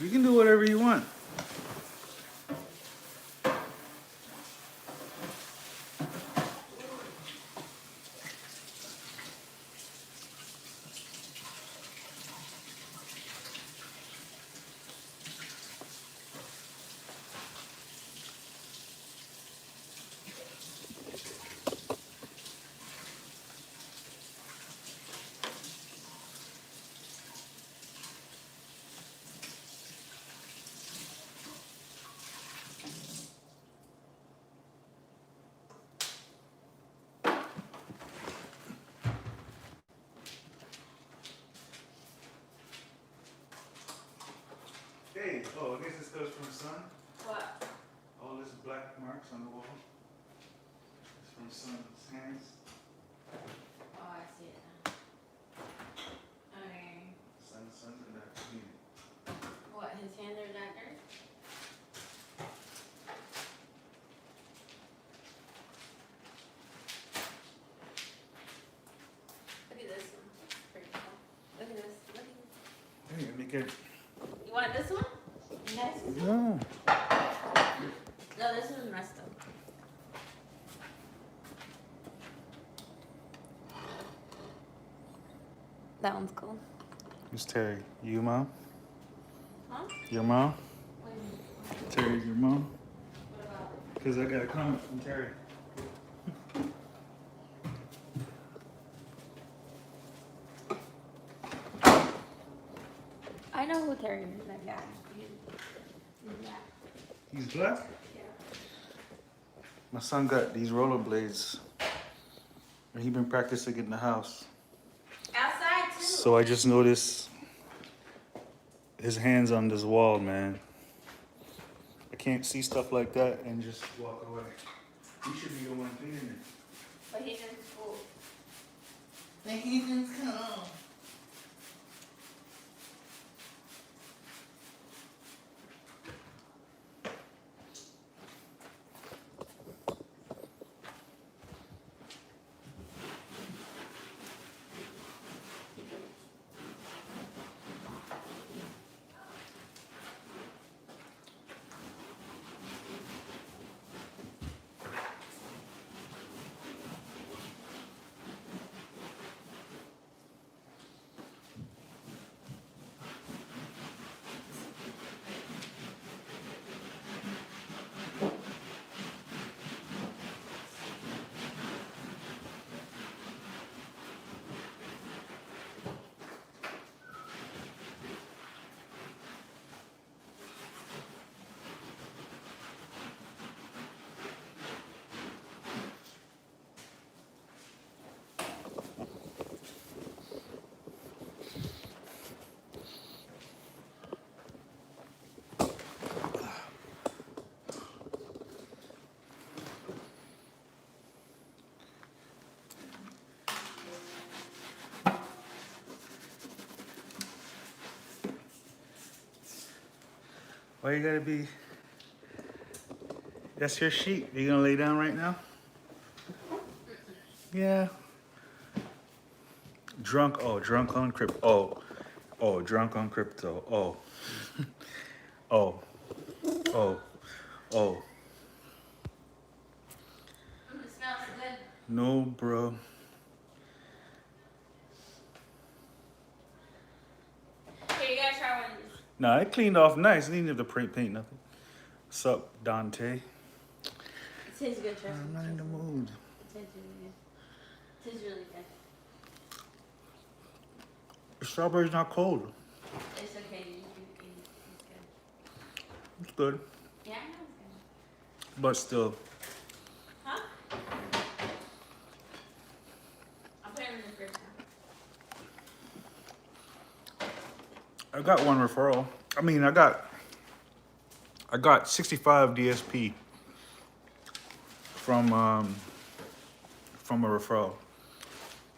You can do whatever you want. Hey, oh, I guess this goes from the sun. What? All this black marks on the wall. It's from sun's hands. Oh, I see it now. Okay. Sun's in that clean. What, his hands are that dirty? Look at this one. It's pretty cool. Look at this. Look at this. Hey, make it. You want this one? Next one? No. No, this one's messed up. That one's cool. Who's Terry? You, mom? Huh? Your mom? What do you mean? Terry's your mom? What about it? Because I got a comment from Terry. I know who Terry is, that guy. He's black. He's black? Yeah. My son got these rollerblades. And he been practicing in the house. Outside too. So I just noticed his hands on this wall, man. I can't see stuff like that and just walk away. He should be the one cleaning it. But he's in school. The heathens come. Why you gotta be? That's your sheet. You gonna lay down right now? Yeah. Drunk. Oh, drunk on crypto. Oh, drunk on crypto. Oh. Oh. Oh. Oh. It smells good. No, bro. Here, you gotta try one of these. Nah, it cleaned off nice. Didn't have to paint nothing. What's up, Dante? It tastes good, trust me. I'm not in the mood. It tastes really good. It tastes really good. The strawberry's not cold. It's okay. You can eat it. It's good. It's good, Yeah, I know it's good. but still. Huh? I'll put it in the fridge now. I got one referral. I mean, I got 65 DSP from a referral.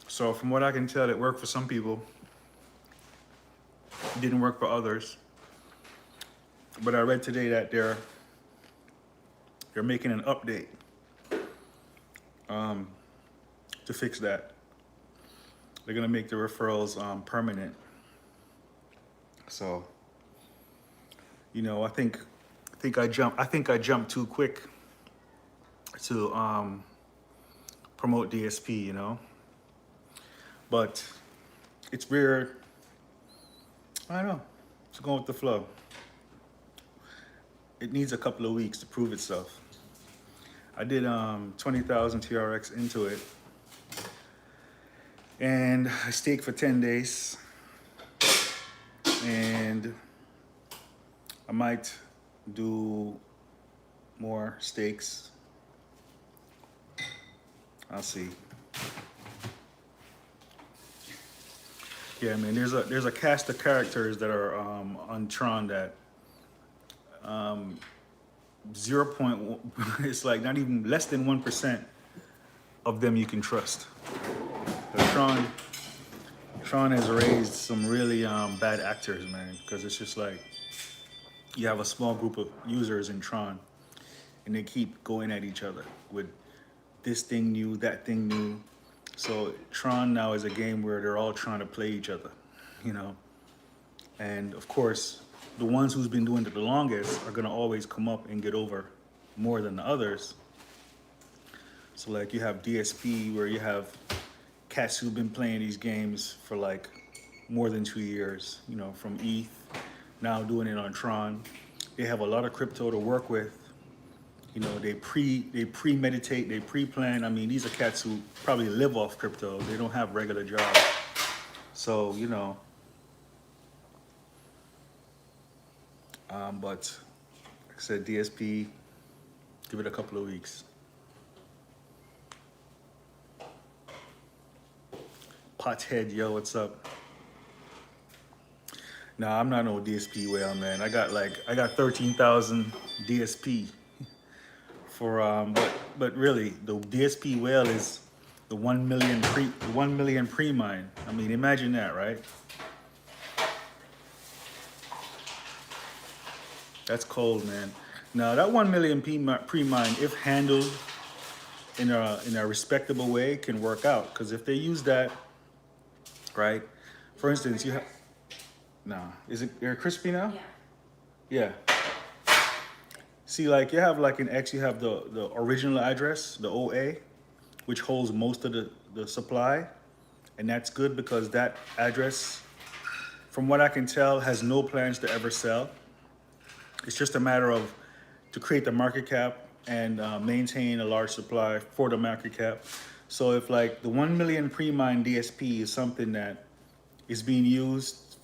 So from what I can tell, it worked for some people. It didn't work for others. But I read today that they're making an update to fix that. They're gonna make the referrals permanent. So you know, I think I jumped too quick to promote DSP, you know. But it's weird. I don't know. It's going with the flow. It needs a couple of weeks to prove itself. I did 20,000 TRX into it, and I staked for 10 days, and I might do more stakes. I'll see. Yeah, man. There's a cast of characters that are on Tron that 0.1. It's like not even less than 1% of them you can trust. But Tron has raised some really bad actors, man. Because it's just like you have a small group of users in Tron, and they keep going at each other with this thing new, that thing new. So Tron now is a game where they're all trying to play each other, you know? And of course, the ones who's been doing it the longest are gonna always come up and get over more than the others. So like you have DSP, where you have cats who've been playing these games for like more than 2 years, you know, from ETH, now doing it on Tron. They have a lot of crypto to work with. You know, they premeditate, they pre-plan. I mean, these are cats who probably live off crypto. They don't have regular jobs. So, you know, but like I said, DSP, give it a couple of weeks. Pothead, yo, what's up? Nah, I'm not no DSP whale, man. I got 13,000 DSP. For but really the DSP whale is the 1 million pre-mine. I mean, imagine that, right? That's cold, man. Now that 1 million pre-mine, if handled in a respectable way, can work out. Because if they use that, right? For instance, you have is it crispy now? Yeah. See, like you have like in X, you have the original address, the OA, which holds most of the supply. And that's good because that address, from what I can tell, has no plans to ever sell. It's just a matter of to create the market cap and maintain a large supply for the market cap. So if like the 1 million pre-mine DSP is something that is being used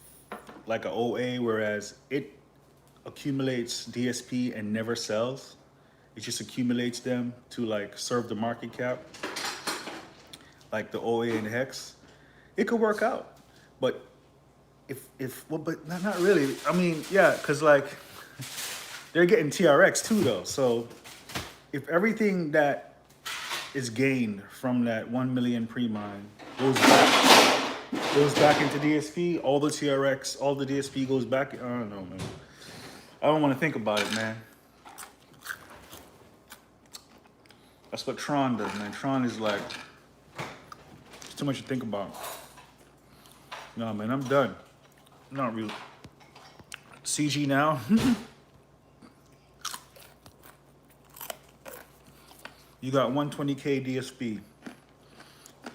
like an OA, whereas it accumulates DSP and never sells, it just accumulates them to like serve the market cap, like the OA and Hex, it could work out. But but not really. I mean, yeah, because like they're getting TRX too though. So if everything that is gained from that 1 million pre-mine goes back into DSP, all the TRX, all the DSP goes back. I don't know, man. I don't want to think about it, man. That's what Tron does, man. Tron is like, it's too much to think about. No, man, I'm done. Not really. CG now. You got 120K DSP.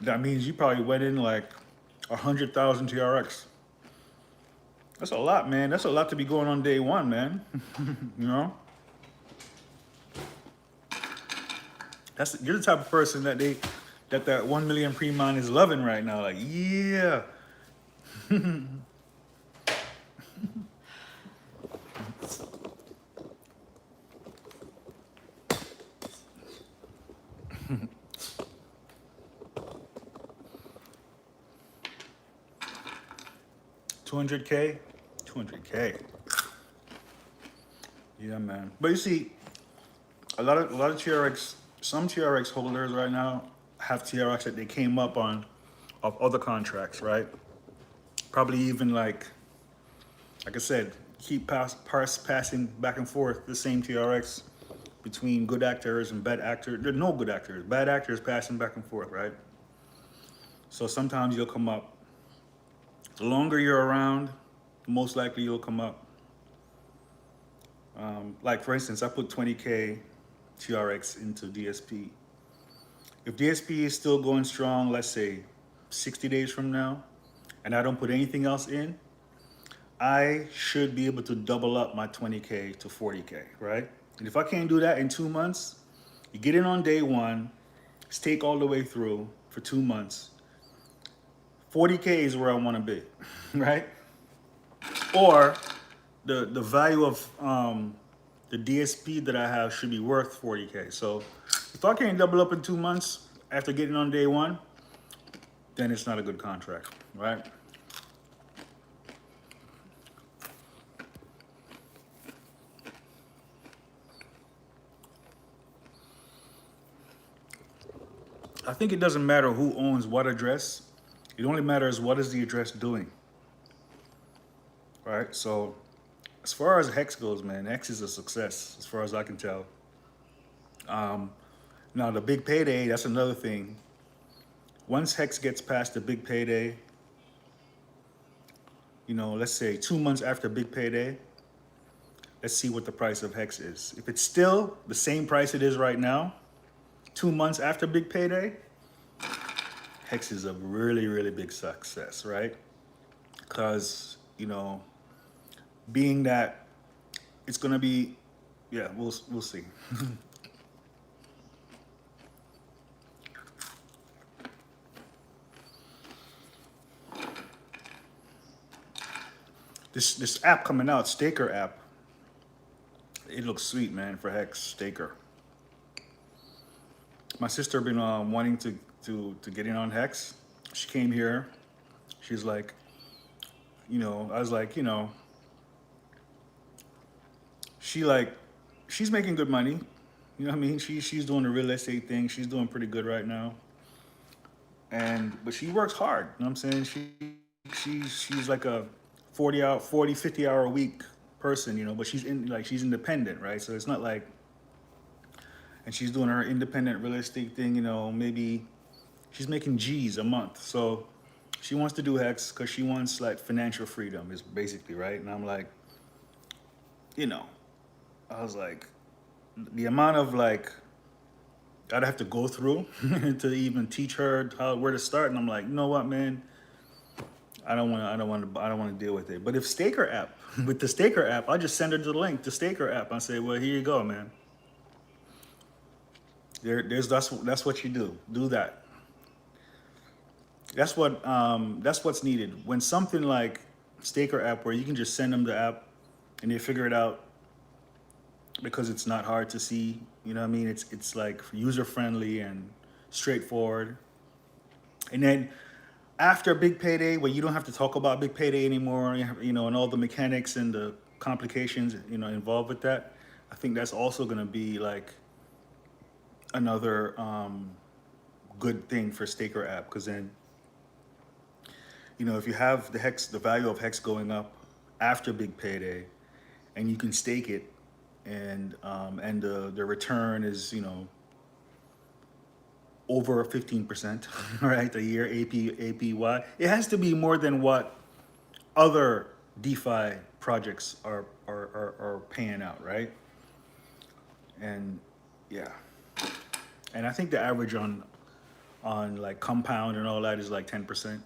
That means you probably went in like 100,000 TRX. That's a lot, man. That's a lot to be going on day one, man. You know? You're the type of person that 1 million pre-mine is loving right now. Like, yeah. $200K? 200K. Yeah, man. But you see, a lot of TRX, some TRX holders right now have TRX that they came up on of other contracts, right? Probably even like I said, keep passing back and forth the same TRX between good actors and bad actors. There are no good actors. Bad actors passing back and forth, right? So sometimes you'll come up. The longer you're around, the most likely you'll come up. Like for instance, I put 20K TRX into DSP. If DSP is still going strong, let's say 60 days from now, and I don't put anything else in, I should be able to double up my 20K to 40K, right? And if I can't do that in 2 months, you get in on day one, stake all the way through for 2 months. 40K is where I want to be, right? Or the value of the DSP that I have should be worth 40K. So if I can't double up in 2 months after getting on day one, then it's not a good contract, right? I think it doesn't matter who owns what address. It only matters what is the address doing, right? So as far as Hex goes, man, Hex is a success as far as I can tell. Now the big payday, that's another thing. Once Hex gets past the big payday, let's say 2 months after big payday, let's see what the price of Hex is. If it's still the same price it is right now, 2 months after big payday, Hex is a really, really big success, right? Because, being that it's gonna be, yeah, we'll see. This app coming out, Staker app, it looks sweet, man, for Hex Staker. My sister been wanting to get in on Hex. She came here. She's like, I was like, she's making good money. You know what I mean? She's doing the real estate thing. She's doing pretty good right now. But she works hard. You know what I'm saying? She's like a 50 hour a week person, but she's independent, right? So it's not like, and she's doing her independent real estate thing, maybe she's making G's a month. So she wants to do Hex because she wants like financial freedom is basically, right? And I'm like, I was like, the amount of like I'd have to go through to even teach her where to start. And I'm like, you know what, man? I don't want to deal with it. But if Staker app, with the Staker app, I'll just send her the link to Staker app. I say, well, here you go, man. That's what you do. Do that. That's what's needed. When something like Staker app, where you can just send them the app and they figure it out because it's not hard to see. You know what I mean? It's like user friendly and straightforward. And then after big payday, where you don't have to talk about big payday anymore, and all the mechanics and the complications, involved with that, I think that's also going to be like another good thing for Staker app, because then, if you have the value of Hex going up after big payday, and you can stake it, and the return is over 15%, right? A year APY. It has to be more than what other DeFi projects are paying out, right? And yeah, and I think the average on like compound and all that is like 10%.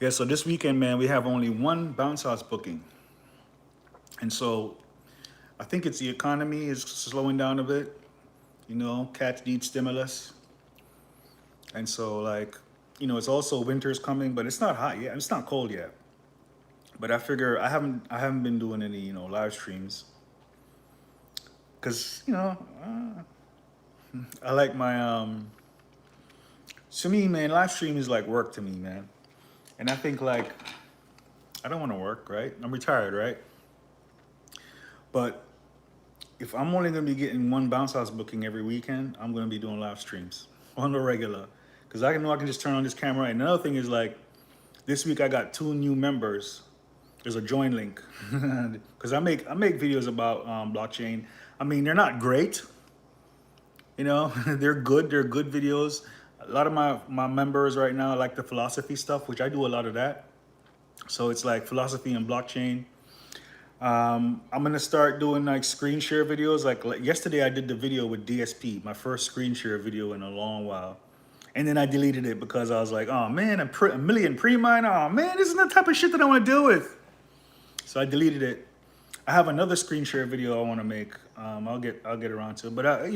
Yeah, so this weekend, man, we have only one bounce house booking. And so I think it's the economy is slowing down a bit. Cats need stimulus. And so it's also winter's coming, but it's not hot yet. It's not cold yet. But I figure I haven't been doing any, live streams. Cause, I like my, to me, man, live stream is like work to me, man. And I think like, I don't want to work, right? I'm retired, right? But if I'm only going to be getting one bounce house booking every weekend, I'm going to be doing live streams on the regular. Because I can just turn on this camera. And another thing is like, this week I got 2 new members. There's a join link. Because I make videos about blockchain. I mean, they're not great. They're good. They're good videos. A lot of my members right now like the philosophy stuff, which I do a lot of that. So it's like philosophy and blockchain. I'm gonna start doing like screen share videos. Like yesterday, I did the video with DSP, my first screen share video in a long while, and then I deleted it because I was like, oh man, a million pre-mine. Oh man, this is the type of shit that I want to deal with. So I deleted it. I have another screen share video I want to make. I'll get around to it. But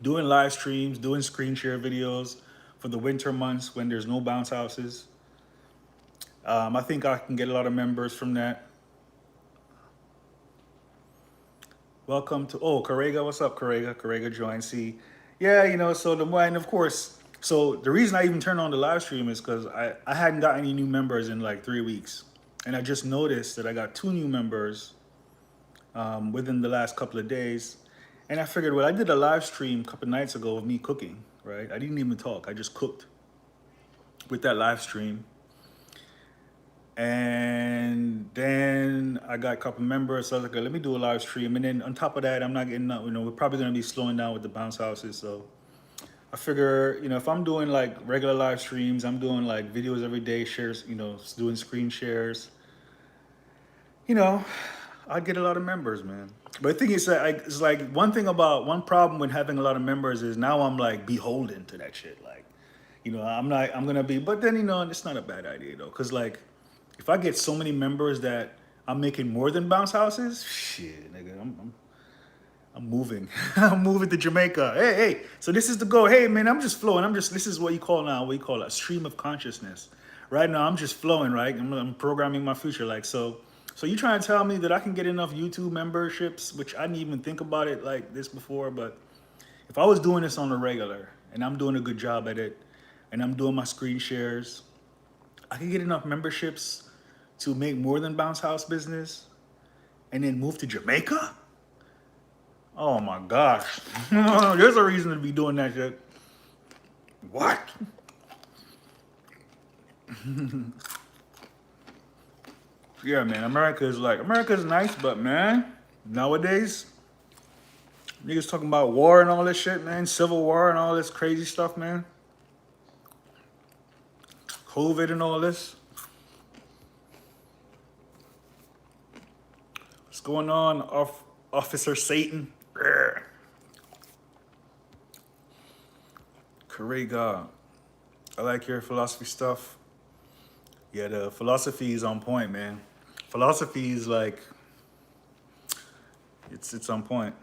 doing live streams, doing screen share videos for the winter months when there's no bounce houses. I think I can get a lot of members from that. Welcome to, Correga, what's up, Correga? Correga joined, see. Yeah, so the more, and of course, so the reason I even turned on the live stream is because I hadn't got any new members in like 3 weeks. And I just noticed that I got 2 new members within the last couple of days. And I figured, well, I did a live stream a couple nights ago of me cooking, right? I didn't even talk, I just cooked with that live stream. And then I got a couple members, so I was like, let me do a live stream. And then on top of that, I'm not getting, we're probably gonna be slowing down with the bounce houses. So I figure, if I'm doing like regular live streams, I'm doing like videos every day, shares, doing screen shares, I'd get a lot of members, man. But the thing is, it's like one problem with having a lot of members is now I'm like beholden to that shit. Like, I'm gonna be, but then, it's not a bad idea though. Cause like, if I get so many members that I'm making more than bounce houses, shit, nigga, I'm moving. I'm moving to Jamaica. Hey. So this is the goal. Hey, man, I'm just flowing. This is what you call a stream of consciousness. Right now, I'm just flowing, right? I'm programming my future. Like, so you trying to tell me that I can get enough YouTube memberships, which I didn't even think about it like this before, but if I was doing this on the regular and I'm doing a good job at it and I'm doing my screen shares, I can get enough memberships to make more than bounce house business and then move to Jamaica? Oh my gosh. There's a reason to be doing that shit. What? Yeah, man, America's nice, but man, nowadays, niggas talking about war and all this shit, man, civil war and all this crazy stuff, man. COVID and all this. What's going on, Officer Satan? Correga, I like your philosophy stuff. Yeah, the philosophy is on point, man. Philosophy is like, it's on point.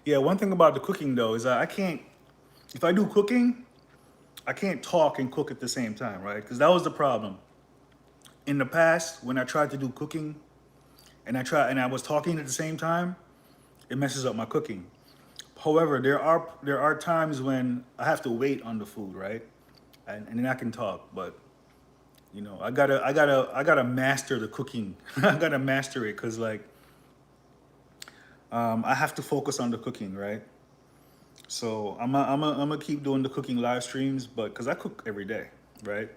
Yeah, one thing about the cooking though is that if I do cooking, I can't talk and cook at the same time, right? Because that was the problem. In the past, when I tried to do cooking and I was talking at the same time, it messes up my cooking. However, there are times when I have to wait on the food, right? And then I can talk, but I gotta master the cooking. I gotta master it because like I have to focus on the cooking, right? So I'm gonna keep doing the cooking live streams, but because I cook every day, right?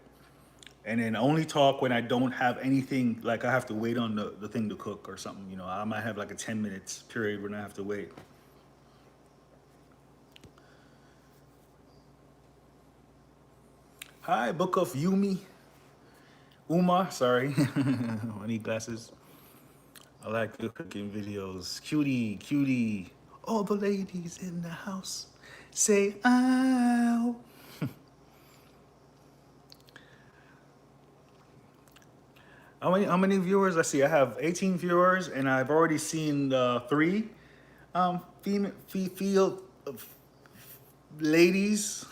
And then only talk when I don't have anything, like I have to wait on the thing to cook or something. I might have like a 10 minutes period when I have to wait. Hi, Book of Uma, sorry. I need glasses. I like the cooking videos. Cutie. All the ladies in the house say, ow. How many viewers? Let's see. I have 18 viewers, and I've already seen 3 female ladies.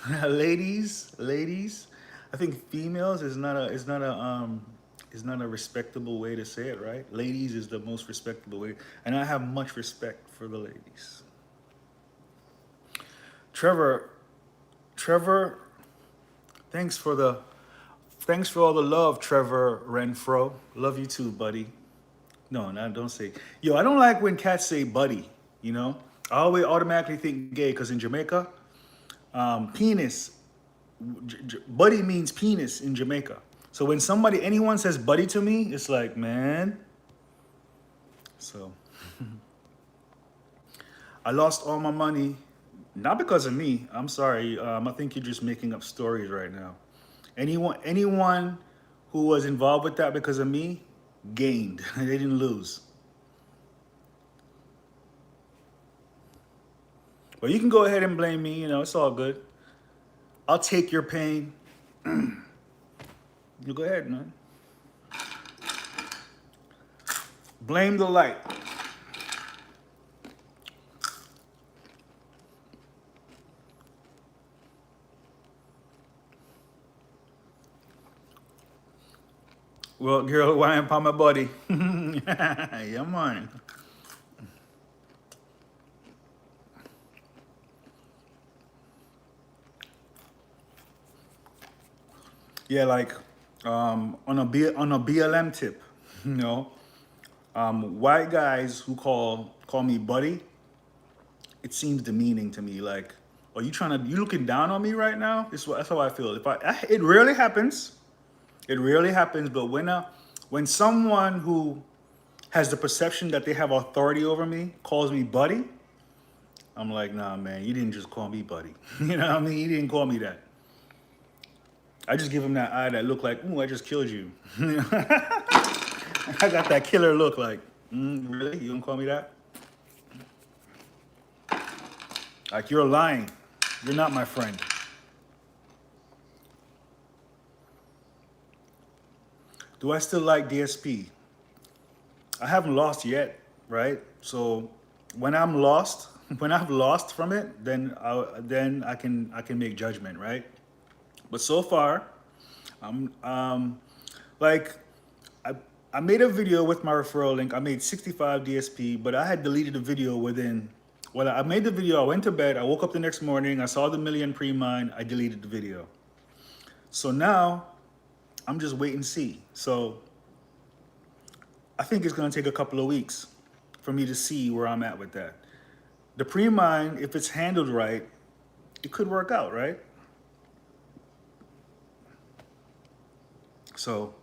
ladies. I think females is not a respectable way to say it, right? Ladies is the most respectable way, and I have much respect for the ladies. Trevor, thanks for all the love, Trevor Renfro. Love you too, buddy. No, don't say. Yo, I don't like when cats say buddy, I always automatically think gay because in Jamaica, penis, buddy means penis in Jamaica. So when anyone says buddy to me, it's like, man. So I lost all my money. Not because of me. I'm sorry. I think you're just making up stories right now. Anyone who was involved with that because of me gained. They didn't lose. But you can go ahead and blame me. You know, it's all good. I'll take your pain. You go ahead, man. Blame the light. Well, girl, why am I my body? Yeah, man. Yeah, like on a BLM tip, you know, white guys who call me buddy, it seems demeaning to me. Like, are you looking down on me right now? That's how I feel. It rarely happens. It rarely happens, but when someone who has the perception that they have authority over me calls me buddy, I'm like, nah, man, you didn't just call me buddy. You know what I mean? You didn't call me that. I just give him that eye that look like, ooh, I just killed you. I got that killer look like, really? You don't call me that? Like, you're lying. You're not my friend. Do I still like DSP? I haven't lost yet, right? So when I'm lost, when I've lost from it, then I can make judgment, right? But so far, I'm like I I made a video with my referral link. I made 65 DSP, but I had deleted the video within. Well, I made the video. I went to bed. I woke up the next morning. I saw the million pre-mine. I deleted the video. So now I'm just wait and see. So I think it's gonna take a couple of weeks for me to see where I'm at with that. The pre-mine, if it's handled right, it could work out, right? So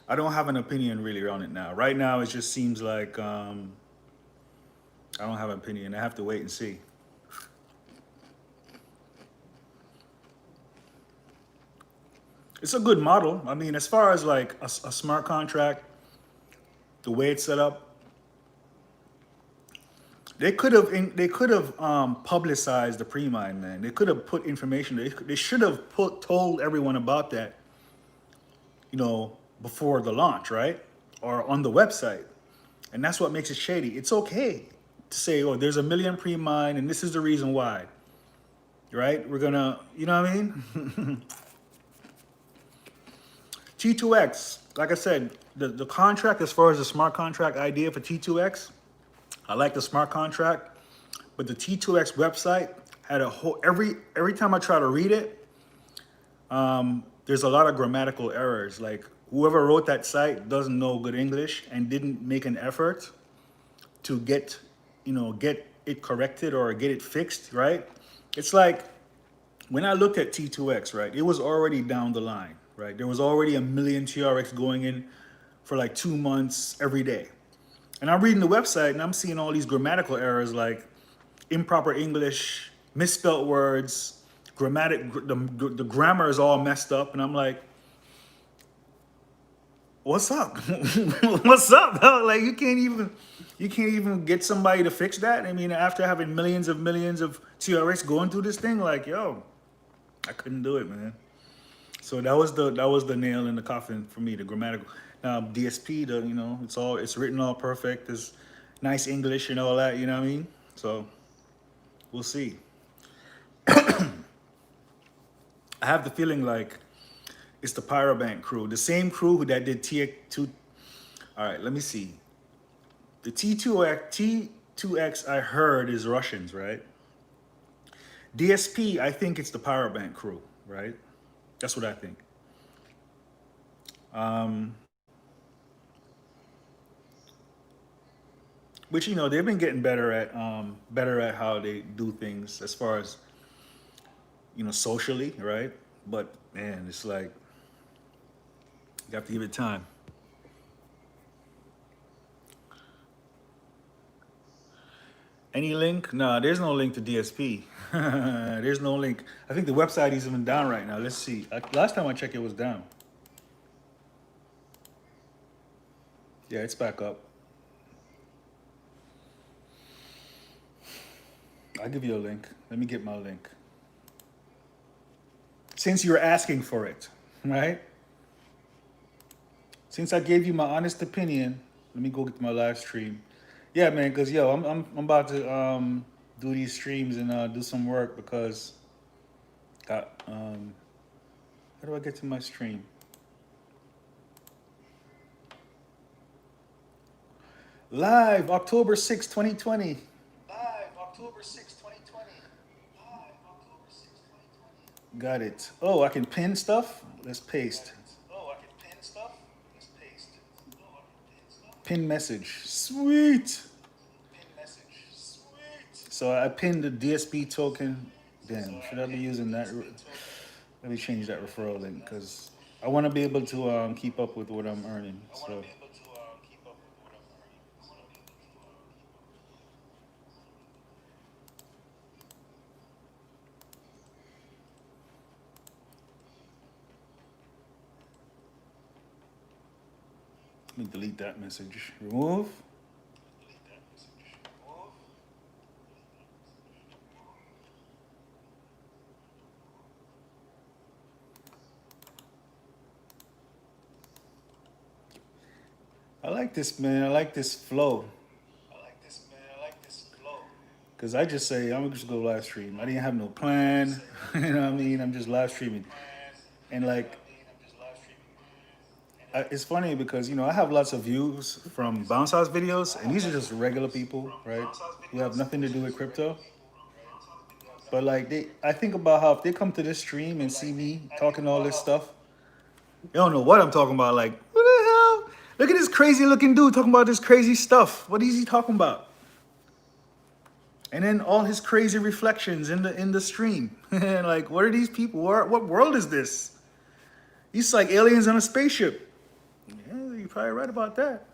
I don't have an opinion really on it now. Right now, it just seems like I don't have an opinion. I have to wait and see. It's a good model. I mean, as far as like a smart contract, the way it's set up, they could have publicized the pre-mine, man. They could have put information. They should have told everyone about that, you know, before the launch, right? Or on the website. And that's what makes it shady. It's okay to say, oh, there's a million pre-mine and this is the reason why, right? We're gonna, you know what I mean? T2X, like I said, the contract as far as the smart contract idea for T2X, I like the smart contract, but the T2X website had a whole, every time I try to read it, there's a lot of grammatical errors. Like whoever wrote that site doesn't know good English and didn't make an effort to get it corrected or get it fixed, right? It's like when I looked at T2X, right, it was already down the line, right? There was already a million TRX going in for like 2 months every day. And I'm reading the website and I'm seeing all these grammatical errors like improper English, misspelled words, the grammar is all messed up. And I'm like, what's up? What's up, dog? Like you can't even get somebody to fix that. I mean, after having millions of TRX going through this thing, like, yo, I couldn't do it, man. So that was the nail in the coffin for me, the grammatical. Now DSP, it's written all perfect. There's nice English and all that, you know what I mean? So we'll see. I have the feeling like it's the Pyrobank crew, the same crew that did T2. All right, let me see. The T2X I heard is Russians, right? DSP, I think it's the Pyrobank crew, right? That's what I think. Which they've been getting better at how they do things as far as socially, right? But man, it's like you have to give it time. Any link? No, there's no link to DSP. There's no link. I think the website is even down right now. Let's see. Last time I checked, it was down. Yeah, it's back up. I'll give you a link. Let me get my link. Since you're asking for it, right? Since I gave you my honest opinion, let me go get to my live stream. Yeah, man, cause yo, I'm about to do these streams and do some work because how do I get to my stream? Live October 6, 2020. Live October 6, 2020. Live October 6, 2020. Got it. Oh, I can pin stuff? Let's paste. Oh, I can pin stuff? Let's paste. Oh, I can pin stuff. Pin message. Sweet. Pin message. Sweet. So I pinned the DSP token. Damn, should I be using that? Let me change that referral link because I want to be able to keep up with what I'm earning. So. Let me delete that message. Remove. I like this, man. I like this flow. Because I just say, I'm just go live stream. I didn't have no plan. You know what I mean? I'm just live streaming. And like, it's funny because, you know, I have lots of views from bounce house videos, and these are just regular people, right? Who have nothing to do with crypto. But like, I think about how if they come to this stream and see me talking all this stuff, they don't know what I'm talking about. Like, what the hell? Look at this crazy looking dude talking about this crazy stuff. What is he talking about? And then all his crazy reflections in the stream. Like, what are these people? What world is this? He's like aliens on a spaceship. Yeah, you're probably right about that.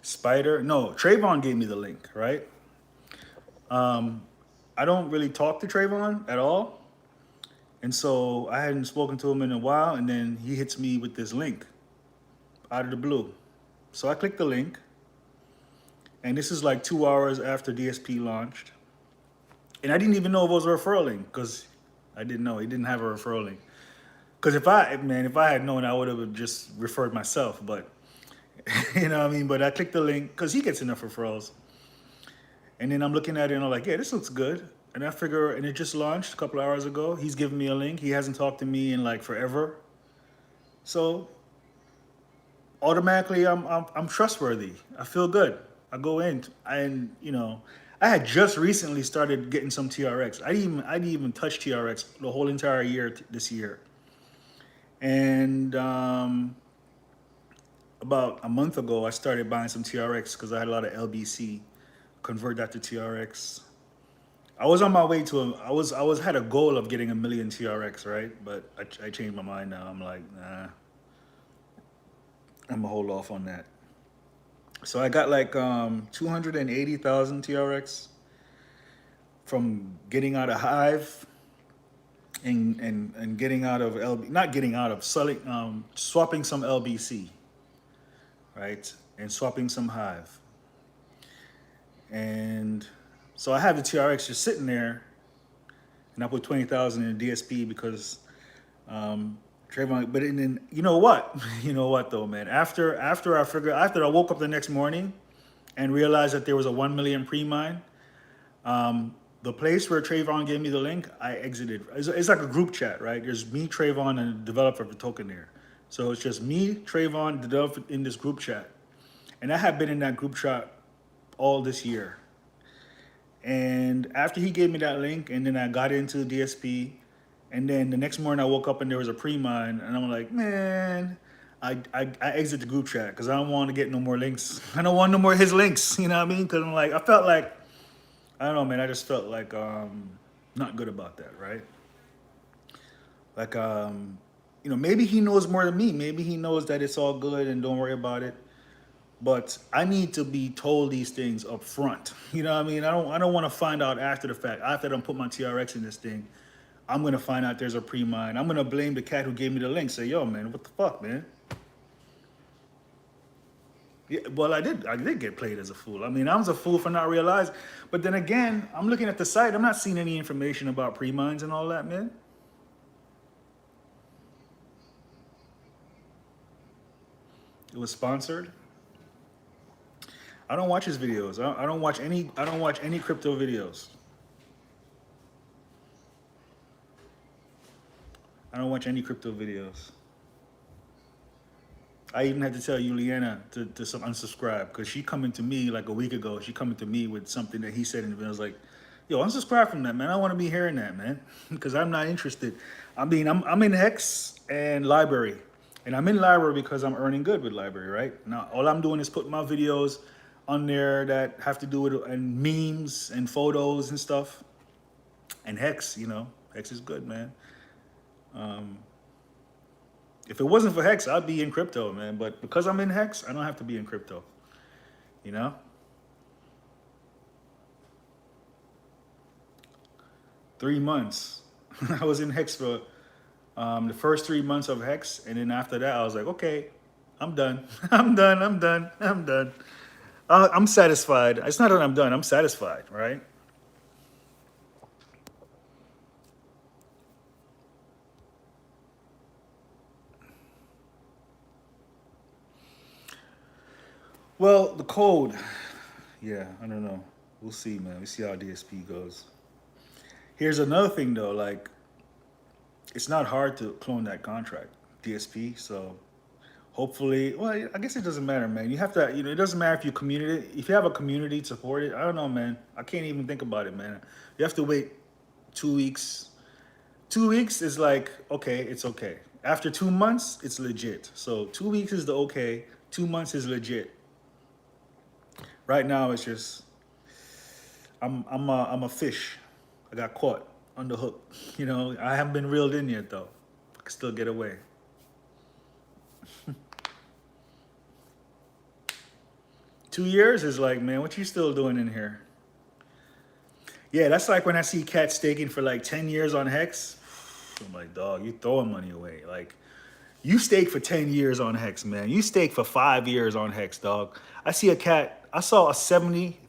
Spider? No, Trayvon gave me the link, right? I don't really talk to Trayvon at all. And so I hadn't spoken to him in a while, and then he hits me with this link out of the blue. So I clicked the link, and this is like 2 hours after DSP launched. And I didn't even know it was a referral link because I didn't know. He didn't have a referral link. Because if I had known, I would have just referred myself. But, you know what I mean? But I clicked the link because he gets enough referrals. And then I'm looking at it and I'm like, yeah, this looks good. And I figure, and it just launched a couple of hours ago. He's giving me a link. He hasn't talked to me in like forever. So automatically I'm trustworthy. I feel good. I go in and, you know, I had just recently started getting some TRX. I didn't even touch TRX the whole entire year this year. And about a month ago, I started buying some TRX because I had a lot of LBC. Convert that to TRX. I was on my way to had a goal of getting 1 million TRX, right? But I changed my mind now. I'm like, nah, I'm gonna hold off on that. So I got like 280,000 TRX from getting out of Hive and getting out of LB, not getting out of selling, swapping some LBC, right? And swapping some Hive. And so I have the TRX just sitting there, and I put 20,000 in the DSP because Trayvon. But then you know what? You know what though, man? After I woke up the next morning and realized that there was a 1 million pre-mine, the place where Trayvon gave me the link, I exited. It's like a group chat, right? There's me, Trayvon, and the developer of the token there. So it's just me, Trayvon, the developer in this group chat, and I have been in that group chat all this year. And after he gave me that link, and then I got into DSP, and then the next morning I woke up and there was a pre-mine, and I'm like, man, I exit the group chat because I don't want to get no more links. I don't want no more of his links. You know what I mean? Because I'm like, I felt like, I don't know, man. I just felt like not good about that, right? Like maybe he knows more than me. Maybe he knows that it's all good and don't worry about it. But I need to be told these things up front. You know what I mean? I don't want to find out after the fact. After I done put my TRX in this thing, I'm gonna find out there's a pre-mine. I'm gonna blame the cat who gave me the link. Say, yo, man, what the fuck, man? Yeah, well, I did get played as a fool. I mean, I was a fool for not realizing. But then again, I'm looking at the site. I'm not seeing any information about pre-mines and all that, man. It was sponsored. I don't watch his videos. I don't watch any. I don't watch any crypto videos. I don't watch any crypto videos. I even had to tell Juliana to unsubscribe because she coming to me like a week ago. She coming to me with something that he said in the video. I was like, yo, unsubscribe from that, man. I don't want to be hearing that, man, because I'm not interested. I mean, I'm in Hex and Library, and I'm in Library because I'm earning good with Library, right? Now, all I'm doing is putting my videos on there that have to do with and memes and photos and stuff. And Hex, Hex is good, man. If it wasn't for Hex, I'd be in crypto, man. But because I'm in Hex, I don't have to be in crypto. You know? 3 months. I was in Hex for the first 3 months of Hex. And then after that, I was like, okay, I'm done. I'm done. I'm satisfied. It's not that I'm done. I'm satisfied, right? Well, the code, yeah, I don't know. We'll see, man. We see how DSP goes. Here's another thing, though. Like, it's not hard to clone that contract, DSP. So, hopefully, well, I guess it doesn't matter, man. You have to, it doesn't matter if if you have a community to support it. I don't know, man. I can't even think about it, man. You have to wait 2 weeks. 2 weeks is like, okay, it's okay. After 2 months, it's legit. So 2 weeks is the okay. 2 months is legit. Right now, it's just I'm a fish. I got caught on the hook. I haven't been reeled in yet though. I can still get away. 2 years is like, man, what you still doing in here? Yeah, that's like when I see cats staking for like 10 years on Hex. I'm like, dog, you throwing money away. Like, you stake for 10 years on Hex, man. You stake for 5 years on Hex, dog. I saw a 70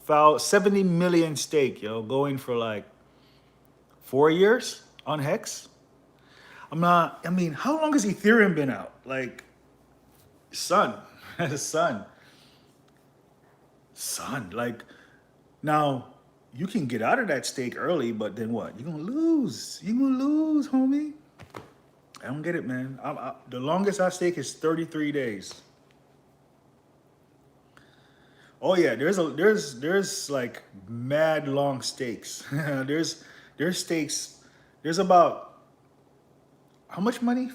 million stake, going for like 4 years on Hex. How long has Ethereum been out? Like, son. Like, now, you can get out of that stake early, but then what? You're going to lose. You're going to lose, homie. I don't get it, man. The longest I stake is 33 days. Oh yeah, there's like mad long stakes. there's stakes. There's about how much money?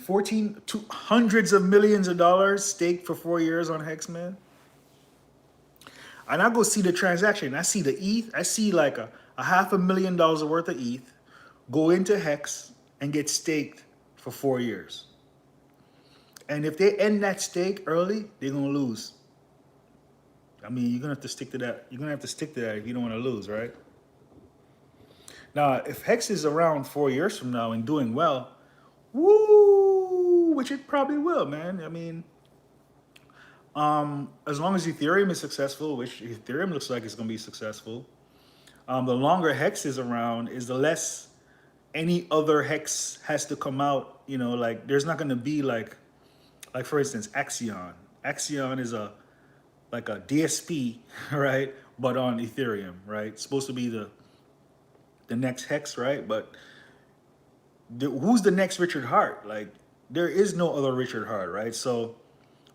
Hundreds of millions of dollars staked for 4 years on Hex, man. And I go see the transaction. I see the ETH. I see like a $500,000 worth of ETH go into Hex and get staked for 4 years. And if they end that stake early, they're gonna lose. I mean, you're gonna have to stick to that. You're gonna have to stick to that if you don't want to lose, right? Now, if Hex is around 4 years from now and doing well, woo, which it probably will, man. I mean, as long as Ethereum is successful, which Ethereum looks like it's gonna be successful, the longer Hex is around, is the less any other Hex has to come out. Like there's not gonna be like for instance, Axion. Axion is like a DSP, right? But on Ethereum, right? It's supposed to be the next Hex, right? But who's the next Richard Hart? Like, there is no other Richard Hart, right? So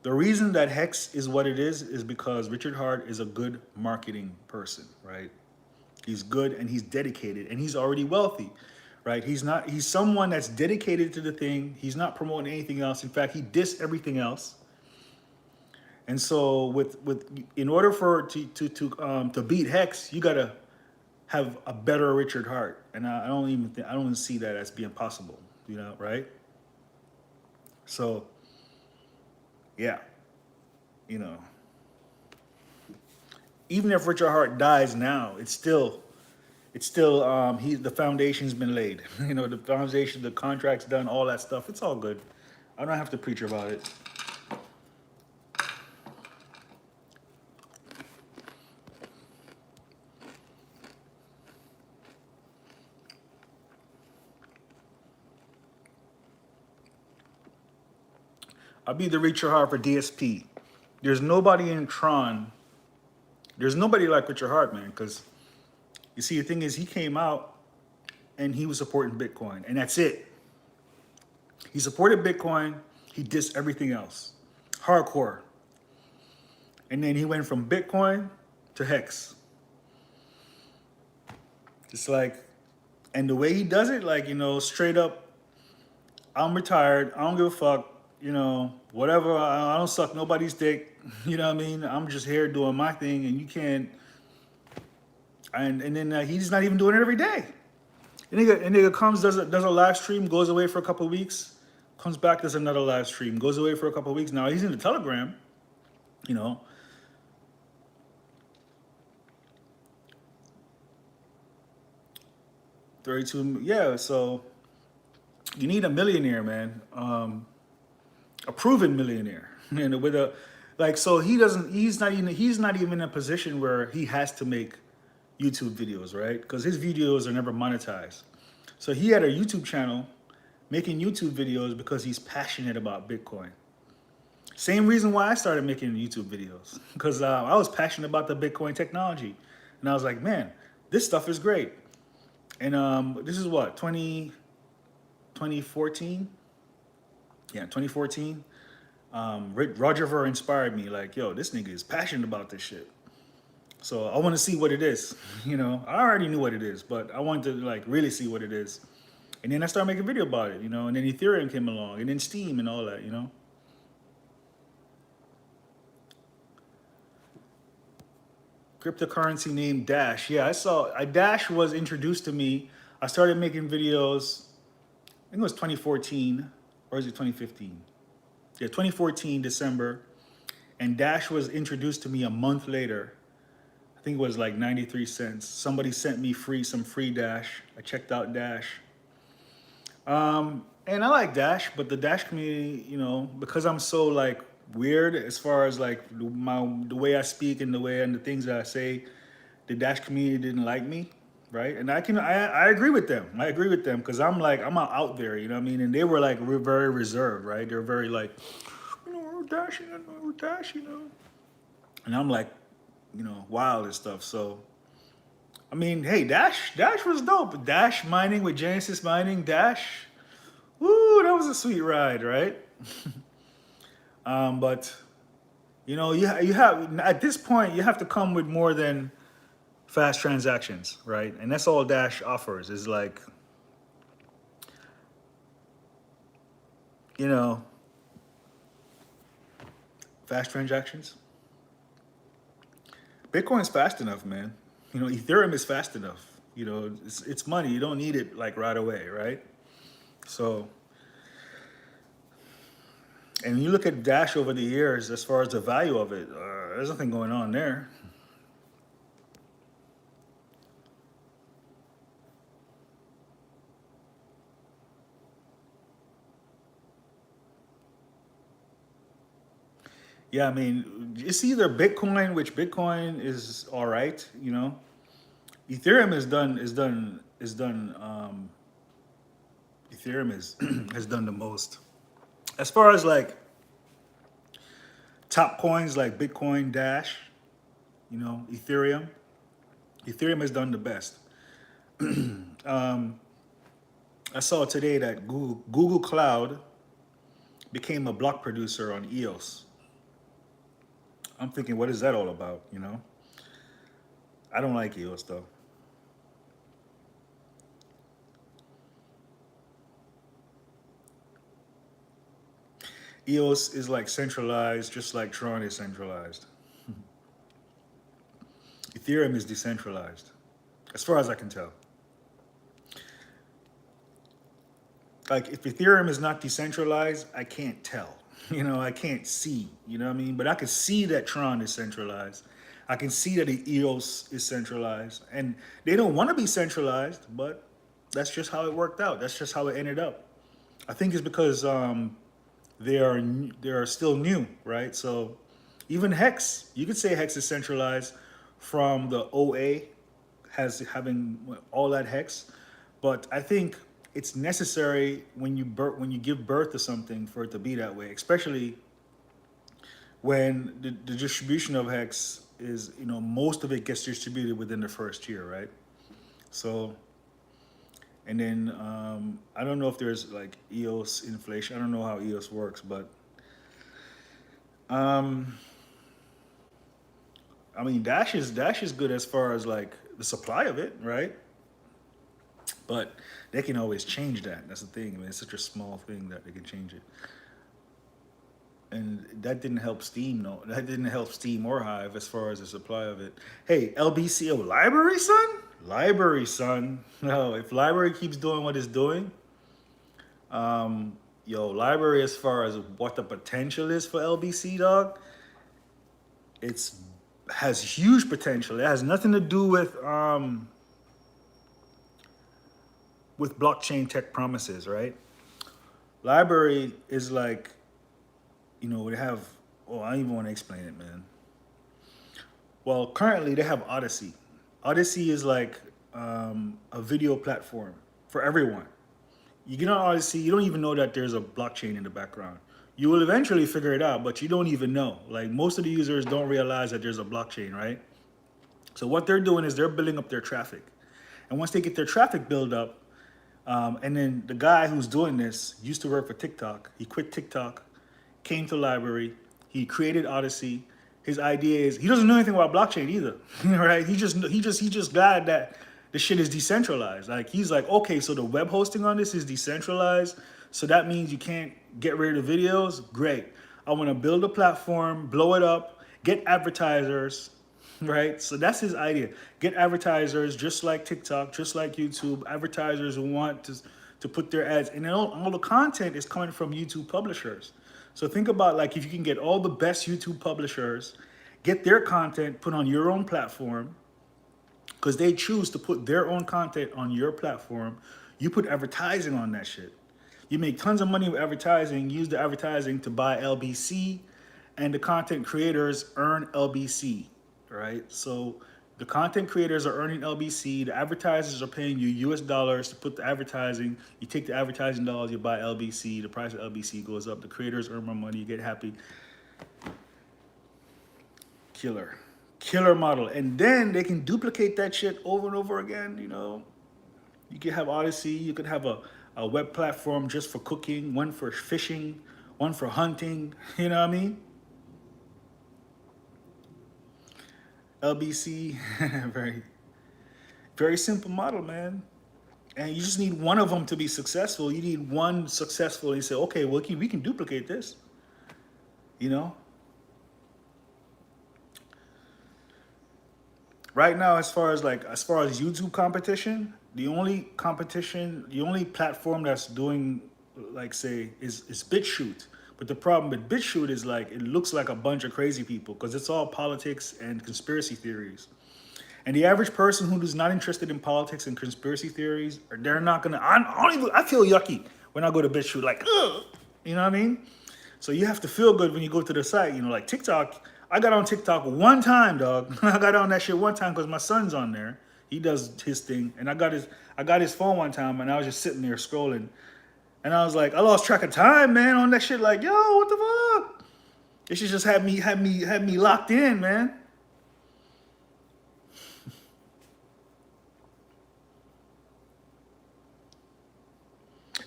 the reason that Hex is what it is because Richard Hart is a good marketing person, right? He's good and he's dedicated and he's already wealthy, right? He's someone that's dedicated to the thing. He's not promoting anything else. In fact, he dissed everything else. And so in order for to beat Hex, you gotta have a better Richard Hart, and I don't even I don't even see that as being possible. You know, right? So yeah, you know, even if Richard Hart dies now, it's still the foundation's been laid. You know, the foundation, the contract's done, all that stuff. It's all good. I don't have to preach about it. I'll be the Richard Hart for DSP. There's nobody in Tron. There's nobody like Richard Hart, man. Because you see, the thing is, he came out and he was supporting Bitcoin, and that's it. He supported Bitcoin. He dissed everything else, hardcore. And then he went from Bitcoin to Hex. It's like, and the way he does it, like, you know, straight up, I'm retired. I don't give a fuck. You know, whatever. I don't suck nobody's dick. You know what I mean? I'm just here doing my thing, and you can't. And then he's not even doing it every day. And nigga comes, does a live stream, goes away for a couple of weeks, comes back, does another live stream, goes away for a couple of weeks. Now he's in the Telegram, you know. $32, yeah. So you need a millionaire, man. A proven millionaire, and with a like. So he's not even in a position where he has to make YouTube videos, right? Because his videos are never monetized. So he had a YouTube channel making YouTube videos because he's passionate about Bitcoin. Same reason why I started making YouTube videos, because I was passionate about the Bitcoin technology, and I was like, man, this stuff is great. And this is what, 2014? Yeah, 2014. Roger Ver inspired me, like, yo, this nigga is passionate about this shit. So I want to see what it is. You know, I already knew what it is, but I wanted to like really see what it is. And then I started making a video about it, you know, and then Ethereum came along, and then Steam and all that, you know. Cryptocurrency named Dash. Yeah, I saw Dash was introduced to me. I started making videos, I think it was 2014, or is it 2015? Yeah, 2014, December. And Dash was introduced to me a month later. I think it was like 93 cents. Somebody sent me some free Dash. I checked out Dash. And I like Dash, but the Dash community, you know, because I'm so like weird as far as like the way I speak and the things that I say, the Dash community didn't like me, right? And I agree with them. I agree with them because I'm out there, you know what I mean? And they were like very reserved, right? They're very like, you know, we're Dash, you know. And I'm like, you know, wild and stuff. So, I mean, hey, Dash was dope. Dash mining with Genesis Mining, Dash. Woo, that was a sweet ride, right? But you know, you have at this point you have to come with more than fast transactions, right? And that's all Dash offers is like, you know, fast transactions. Bitcoin's fast enough, man. You know, Ethereum is fast enough. You know, it's money. You don't need it like right away, right? So, and you look at Dash over the years, as far as the value of it, there's nothing going on there. Yeah, I mean, it's either Bitcoin, which Bitcoin is all right, you know. Ethereum Ethereum is has done the most. As far as like top coins like Bitcoin, Dash, you know, Ethereum has done the best. I saw today that Google Cloud became a block producer on EOS. I'm thinking, what is that all about? You know, I don't like EOS though. EOS is like centralized, just like Tron is centralized. Ethereum is decentralized, as far as I can tell. Like, if Ethereum is not decentralized, I can't tell. You know, I can't see. You know what I mean? But I can see that Tron is centralized. I can see that the EOS is centralized, and they don't want to be centralized, but that's just how it worked out. That's just how it ended up. I think it's because they are still new, right? So even Hex, you could say Hex is centralized from the OA has having all that Hex, but I think it's necessary when you give birth to something for it to be that way, especially when the distribution of Hex is, you know, most of it gets distributed within the first year, right? So, and then I don't know if there's like EOS inflation. I don't know how EOS works, but um, I mean, Dash is good as far as like the supply of it, right? But they can always change that. That's the thing. I mean, it's such a small thing that they can change it. And that didn't help Steam, no. That didn't help Steam or Hive as far as the supply of it. Hey, LBCO library, son? Library, son. No, if library keeps doing what it's doing, library as far as what the potential is for LBC, dog, it's has huge potential. It has nothing to do with blockchain tech promises, right? Library is like, you know, they have, oh, I don't even want to explain it, man. Well, currently they have Odyssey. Odyssey is like a video platform for everyone. You get on Odyssey, you don't even know that there's a blockchain in the background. You will eventually figure it out, but you don't even know. Like, most of the users don't realize that there's a blockchain, right? So what they're doing is they're building up their traffic. And once they get their traffic built up, and then the guy who's doing this used to work for TikTok. He quit TikTok, came to library, he created Odyssey. His idea is he doesn't know anything about blockchain either, right? He just glad that the shit is decentralized. Like, he's like, okay, so the web hosting on this is decentralized, so that means you can't get rid of the videos. Great. I want to build a platform, blow it up, get advertisers, right? So that's his idea. Get advertisers just like TikTok, just like YouTube, advertisers who want to put their ads. And then all the content is coming from YouTube publishers. So think about, like, if you can get all the best YouTube publishers, get their content put on your own platform, because they choose to put their own content on your platform. You put advertising on that shit. You make tons of money with advertising, use the advertising to buy LBC, and the content creators earn LBC, right? So the content creators are earning LBC, the advertisers are paying you US dollars to put the advertising. You take the advertising dollars, you buy LBC, the price of LBC goes up, the creators earn more money, you get happy. Killer model. And then they can duplicate that shit over and over again, you know. You could have Odyssey, you could have a web platform just for cooking, one for fishing, one for hunting, you know what I mean? LBC, very, very simple model, man. And you just need one of them to be successful. You need one successful, and you say, okay, well, we can duplicate this, you know? Right now, as far as YouTube competition, the only platform that's doing, like, say, is BitChute. But the problem with BitChute is, like, it looks like a bunch of crazy people because it's all politics and conspiracy theories. And the average person who is not interested in politics and conspiracy theories, they're not gonna. I feel yucky when I go to BitChute, like, ugh, you know what I mean? So you have to feel good when you go to the site. You know, like TikTok. I got on TikTok one time, dog. I got on that shit one time because my son's on there. He does his thing, and I got his phone one time, and I was just sitting there scrolling, and I was like, I lost track of time, man, on that shit. Like, yo, what the fuck? It should just had me locked in, man.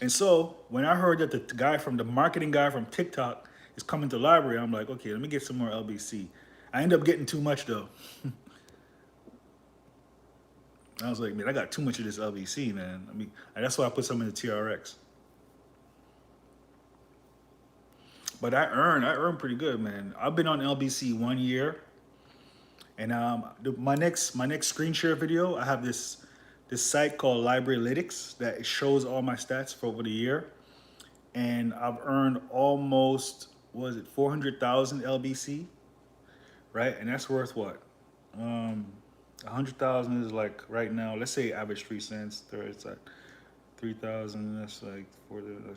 And so when I heard that the marketing guy from TikTok is coming to the library, I'm like, okay, let me get some more LBC. I end up getting too much though. I was like, man, I got too much of this LBC, man. That's why I put some in the TRX. But I earn pretty good, man. I've been on LBC 1 year, and my next screen share video, I have this site called Librarylytics that it shows all my stats for over the year, and I've earned almost, what is it, 400,000 LBC, right? And that's worth what? 100,000 is like right now. Let's say average 3 cents. It's like 3,000. That's like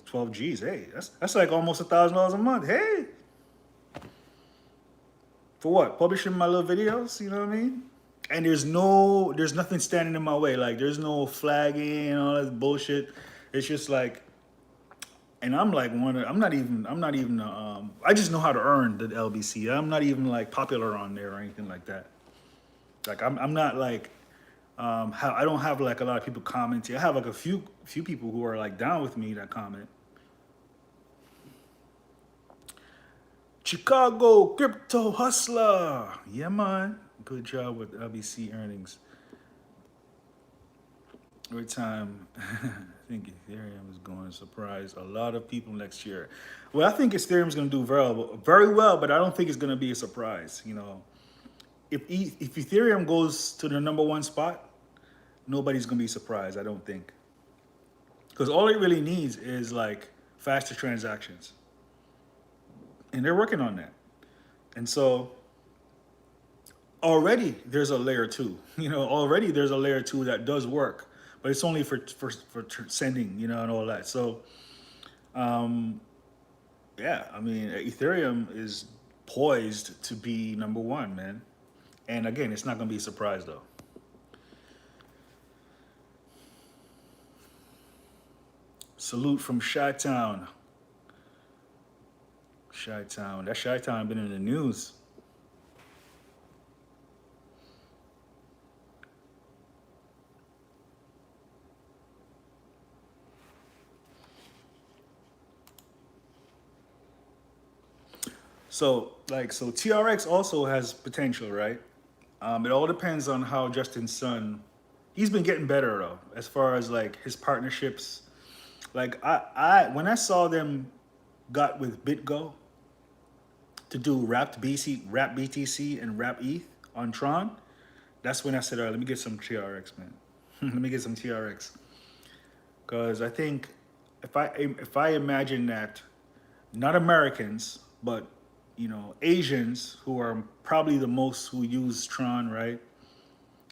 12 G's. Hey, that's like almost $1,000 a month. Hey, for what? Publishing my little videos. You know what I mean? And there's nothing standing in my way. Like there's no flagging and all that bullshit. It's just like, and I'm like I'm not even. I just know how to earn the LBC. I'm not even like popular on there or anything like that. Like I'm not like. I don't have like a lot of people commenting. I have like a few people who are like down with me that comment. Chicago crypto hustler. Yeah, man. Good job with LBC earnings. Every time I think Ethereum is going to surprise a lot of people next year. Well, I think Ethereum is going to do very well, but I don't think it's going to be a surprise. You know, if Ethereum goes to the #1 spot, nobody's going to be surprised, I don't think. Because all it really needs is like faster transactions. And they're working on that. And so already there's a layer 2. You know, already there's a layer 2 that does work, but it's only for sending, you know, and all that. So, yeah, I mean, Ethereum is poised to be #1, man. And again, it's not going to be a surprise though. Salute from Chi-Town. Chi-Town. That Chi-Town been in the news. So TRX also has potential, right? It all depends on how Justin Sun. He's been getting better though, as far as like his partnerships. Like when I saw them got with BitGo to do Wrapped BTC and Wrap ETH on Tron, that's when I said, all right, let me get some TRX, man. Let me get some TRX. Because I think if I imagine that not Americans, but you know, Asians who are probably the most who use Tron, right?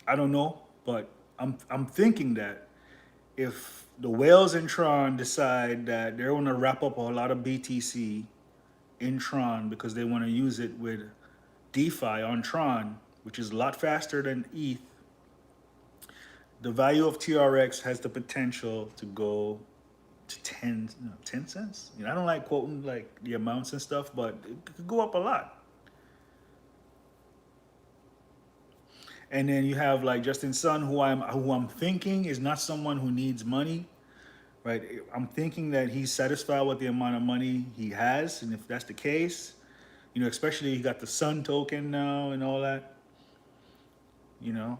I don't know, but I'm thinking that if the whales in Tron decide that they're going to wrap up a lot of BTC in Tron because they want to use it with DeFi on Tron, which is a lot faster than ETH, the value of TRX has the potential to go to 10 cents. You know, I don't like quoting like the amounts and stuff, but it could go up a lot. And then you have like Justin Sun, who I'm thinking is not someone who needs money, right? I'm thinking that he's satisfied with the amount of money he has, and if that's the case, you know, especially he got the Sun token now and all that, you know.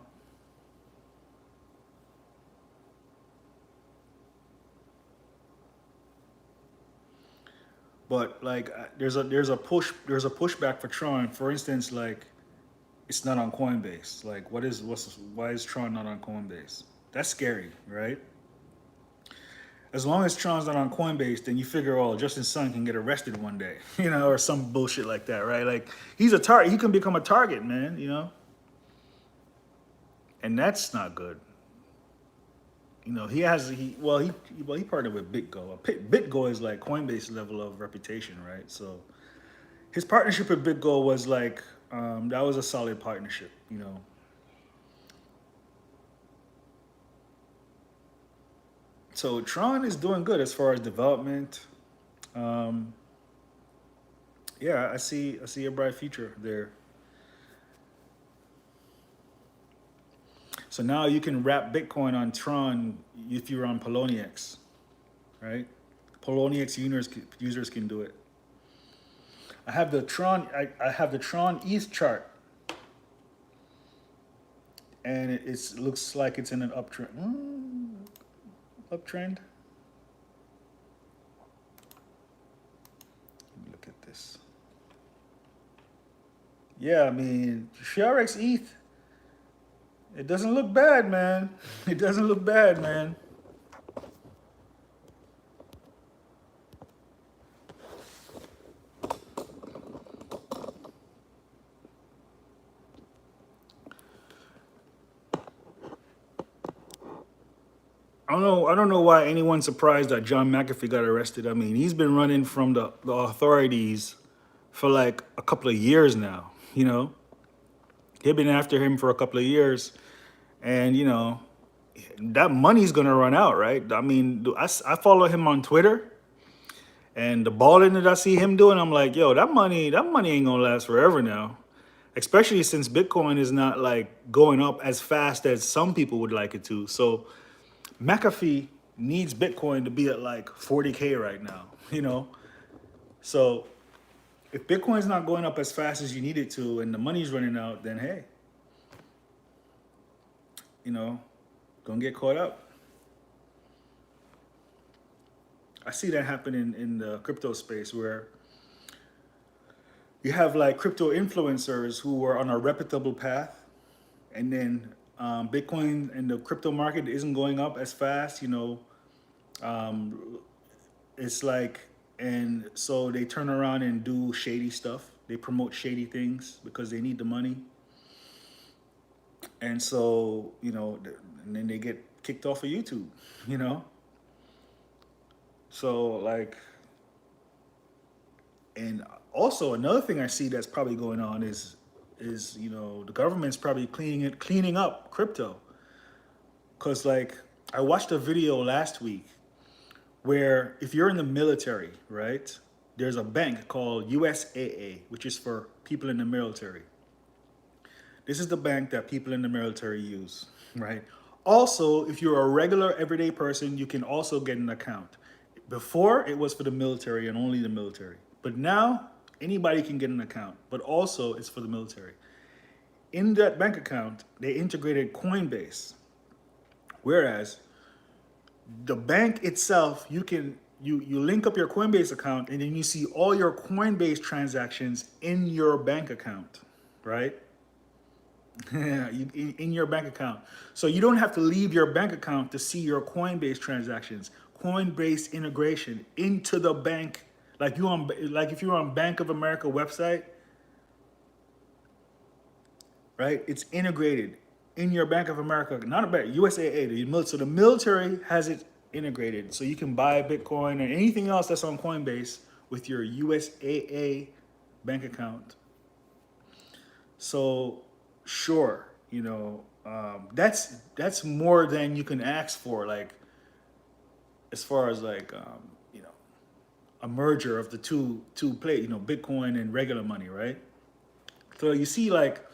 But like, there's a pushback for Tron. For instance, like, it's not on Coinbase. Like, why is Tron not on Coinbase? That's scary, right? As long as Tron's not on Coinbase, then you figure, oh, Justin Sun can get arrested one day, you know, or some bullshit like that, right? Like, he's a target. He can become a target, man, you know. And that's not good. You know, he partnered with BitGo. BitGo is like Coinbase level of reputation, right? So his partnership with BitGo was like, that was a solid partnership, you know. So Tron is doing good as far as development. Yeah, I see a bright future there. So now you can wrap Bitcoin on Tron if you're on Poloniex, right? Poloniex users can do it. I have the Tron. I have the Tron ETH chart, and it looks like it's in an uptrend. Uptrend. Look at Yeah, I mean, TRX ETH, it doesn't look bad, man. It doesn't look bad, man. I don't know why anyone's surprised that John McAfee got arrested. I mean, he's been running from the authorities for like a couple of years now, you know? They've been after him for a couple of years, and that money's gonna run out, right? I mean, I follow him on Twitter, and the balling that I see him doing, I'm like, yo, that money ain't gonna last forever now. Especially since Bitcoin is not like going up as fast as some people would like it to. So McAfee needs Bitcoin to be at like 40K right now, you know? So if Bitcoin's not going up as fast as you need it to and the money's running out, then hey, you know, gonna get caught up. I see that happen in the crypto space where you have like crypto influencers who are on a reputable path, and then Bitcoin and the crypto market isn't going up as fast, it's like, and so they turn around and do shady stuff. They promote shady things because they need the money. And so, and then they get kicked off of YouTube, you know? So, like, and also another thing I see that's probably going on is the government's probably cleaning up crypto. Cause like I watched a video last week where if you're in the military, right, there's a bank called USAA, which is for people in the military. This is the bank that people in the military use, right? Also, if you're a regular everyday person, you can also get an account. Before, it was for the military and only the military. But now, anybody can get an account, but also it's for the military. In that bank account, they integrated Coinbase. Whereas the bank itself, you link up your Coinbase account and then you see all your Coinbase transactions in your bank account, right? In your bank account. So you don't have to leave your bank account to see your Coinbase transactions. Coinbase integration into the bank, like if you're on Bank of America website, right? It's integrated in your Bank of America, not a bank, USAA. So the military has it integrated, so you can buy Bitcoin and anything else that's on Coinbase with your USAA bank account. So sure, that's more than you can ask for, like as far as like a merger of the two play, Bitcoin and regular money, right? So you see like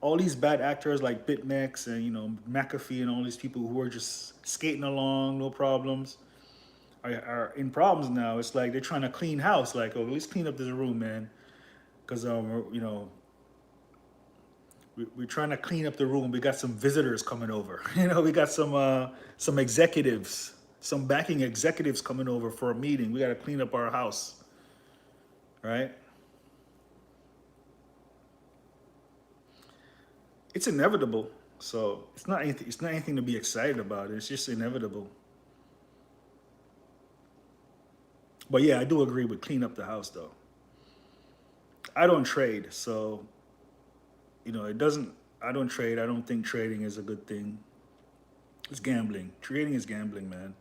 all these bad actors like BitMEX and McAfee and all these people who are just skating along, no problems, are in problems now. It's like they're trying to clean house, like, oh, let's clean up this room, man, because we're trying to clean up the room. We got some visitors coming over. We got some executives, some banking executives coming over for a meeting. We got to clean up our house, right? It's inevitable. So it's not anything to be excited about. It's just inevitable. But yeah, I do agree with clean up the house though. I don't trade, so it doesn't. I don't trade. I don't think trading is a good thing. It's gambling. Trading is gambling, man.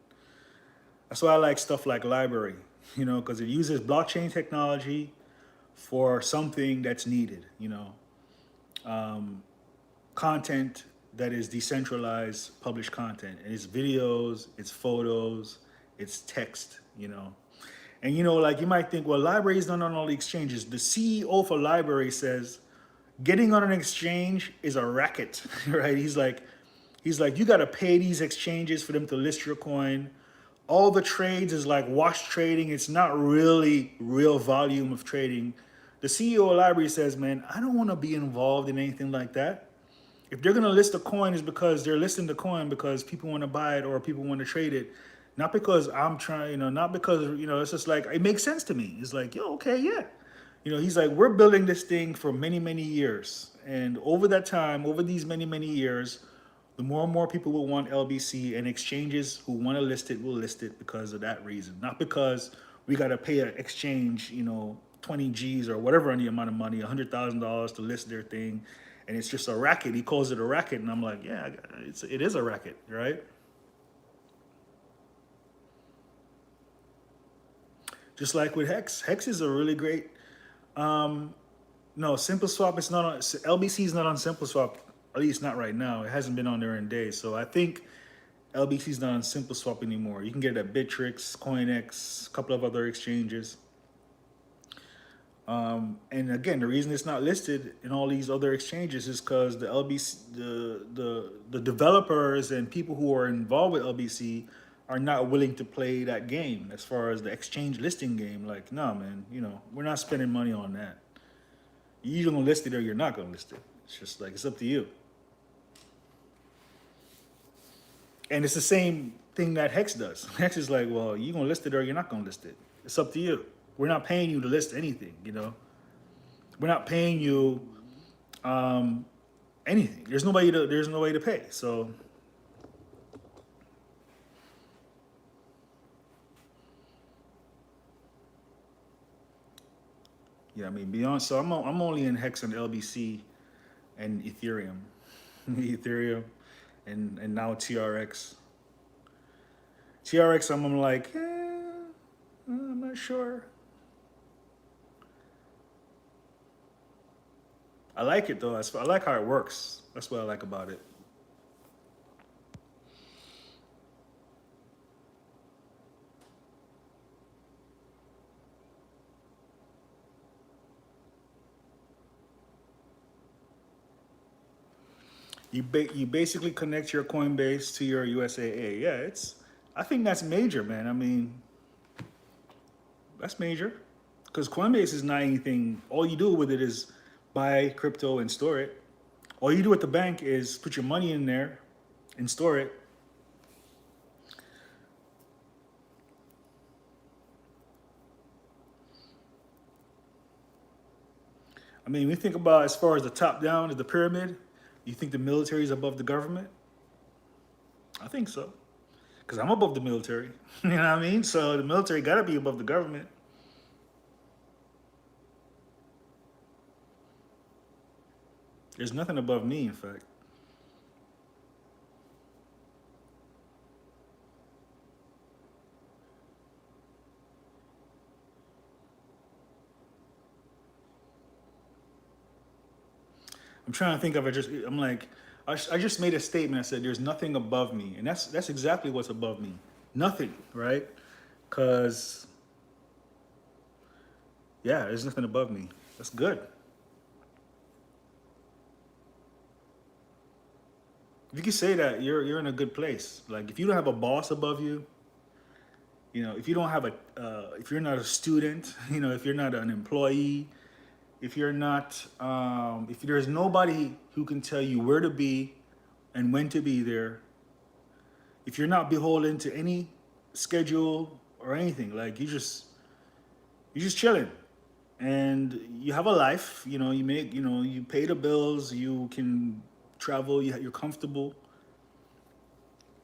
That's why I like stuff like Library, because it uses blockchain technology for something that's needed, content that is decentralized, published content. And it's videos, it's photos, it's text, And like you might think, well, Library is not on all the exchanges. The CEO for Library says getting on an exchange is a racket, right? He's like, you got to pay these exchanges for them to list your coin. All the trades is like wash trading. It's not really real volume of trading. The CEO of Library says, man, I don't want to be involved in anything like that. If they're going to list a coin, is because they're listing the coin because people want to buy it or people want to trade it. Not because I'm trying, not because, it's just like, it makes sense to me. It's like, yo, okay, yeah. You know, he's like, we're building this thing for many, many years. And over that time, over these many, many years, the more and more people will want LBC, and exchanges who want to list it will list it because of that reason. Not because we got to pay an exchange, you know, 20 G's or whatever on the amount of money, $100,000 to list their thing. And it's just a racket. He calls it a racket. And I'm like, yeah, it is a racket, right? Just like with Hex. Hex is a really great, no, Simple Swap is not on, LBC is not on Simple Swap, at least not right now. It hasn't been on there in days. So I think LBC is not on Simple Swap anymore. You can get it at Bittrex, CoinX, a couple of other exchanges. And again, the reason it's not listed in all these other exchanges is because the LBC, the developers and people who are involved with LBC are not willing to play that game as far as the exchange listing game. Like, no, man, you know, we're not spending money on that. You're either gonna list it or you're not gonna list it. It's just like, it's up to you. And it's the same thing that Hex does. Hex is like, well, you're gonna list it or you're not gonna list it. It's up to you. We're not paying you to list anything, you know. We're not paying you anything. There's no way to pay. So yeah, I mean beyond. So I'm only in Hex and LBC and Ethereum, Ethereum, and now TRX. TRX, I'm like, I'm not sure. I like it though. I like how it works. That's what I like about it. You basically connect your Coinbase to your USAA. Yeah, I think that's major, man. I mean, that's major because Coinbase is not anything. All you do with it is buy crypto and store it. All you do at the bank is put your money in there and store it. I mean, we think about as far as the top down of the pyramid, you think the military is above the government? I think so. Because I'm above the military. You know what I mean? So the military got to be above the government. There's nothing above me, in fact. I'm trying to think of it. I'm like, I just made a statement. I said, "There's nothing above me," and that's exactly what's above me. Nothing, right? Because yeah, there's nothing above me. That's good. If you can say that, you're in a good place. Like if you don't have a boss above you, you know, if you don't have if you're not a student, you know, if you're not an employee, if you're not, if there's nobody who can tell you where to be and when to be there, if you're not beholden to any schedule or anything, like you're just chilling, and you have a life. You know, you pay the bills, you can travel, you're comfortable.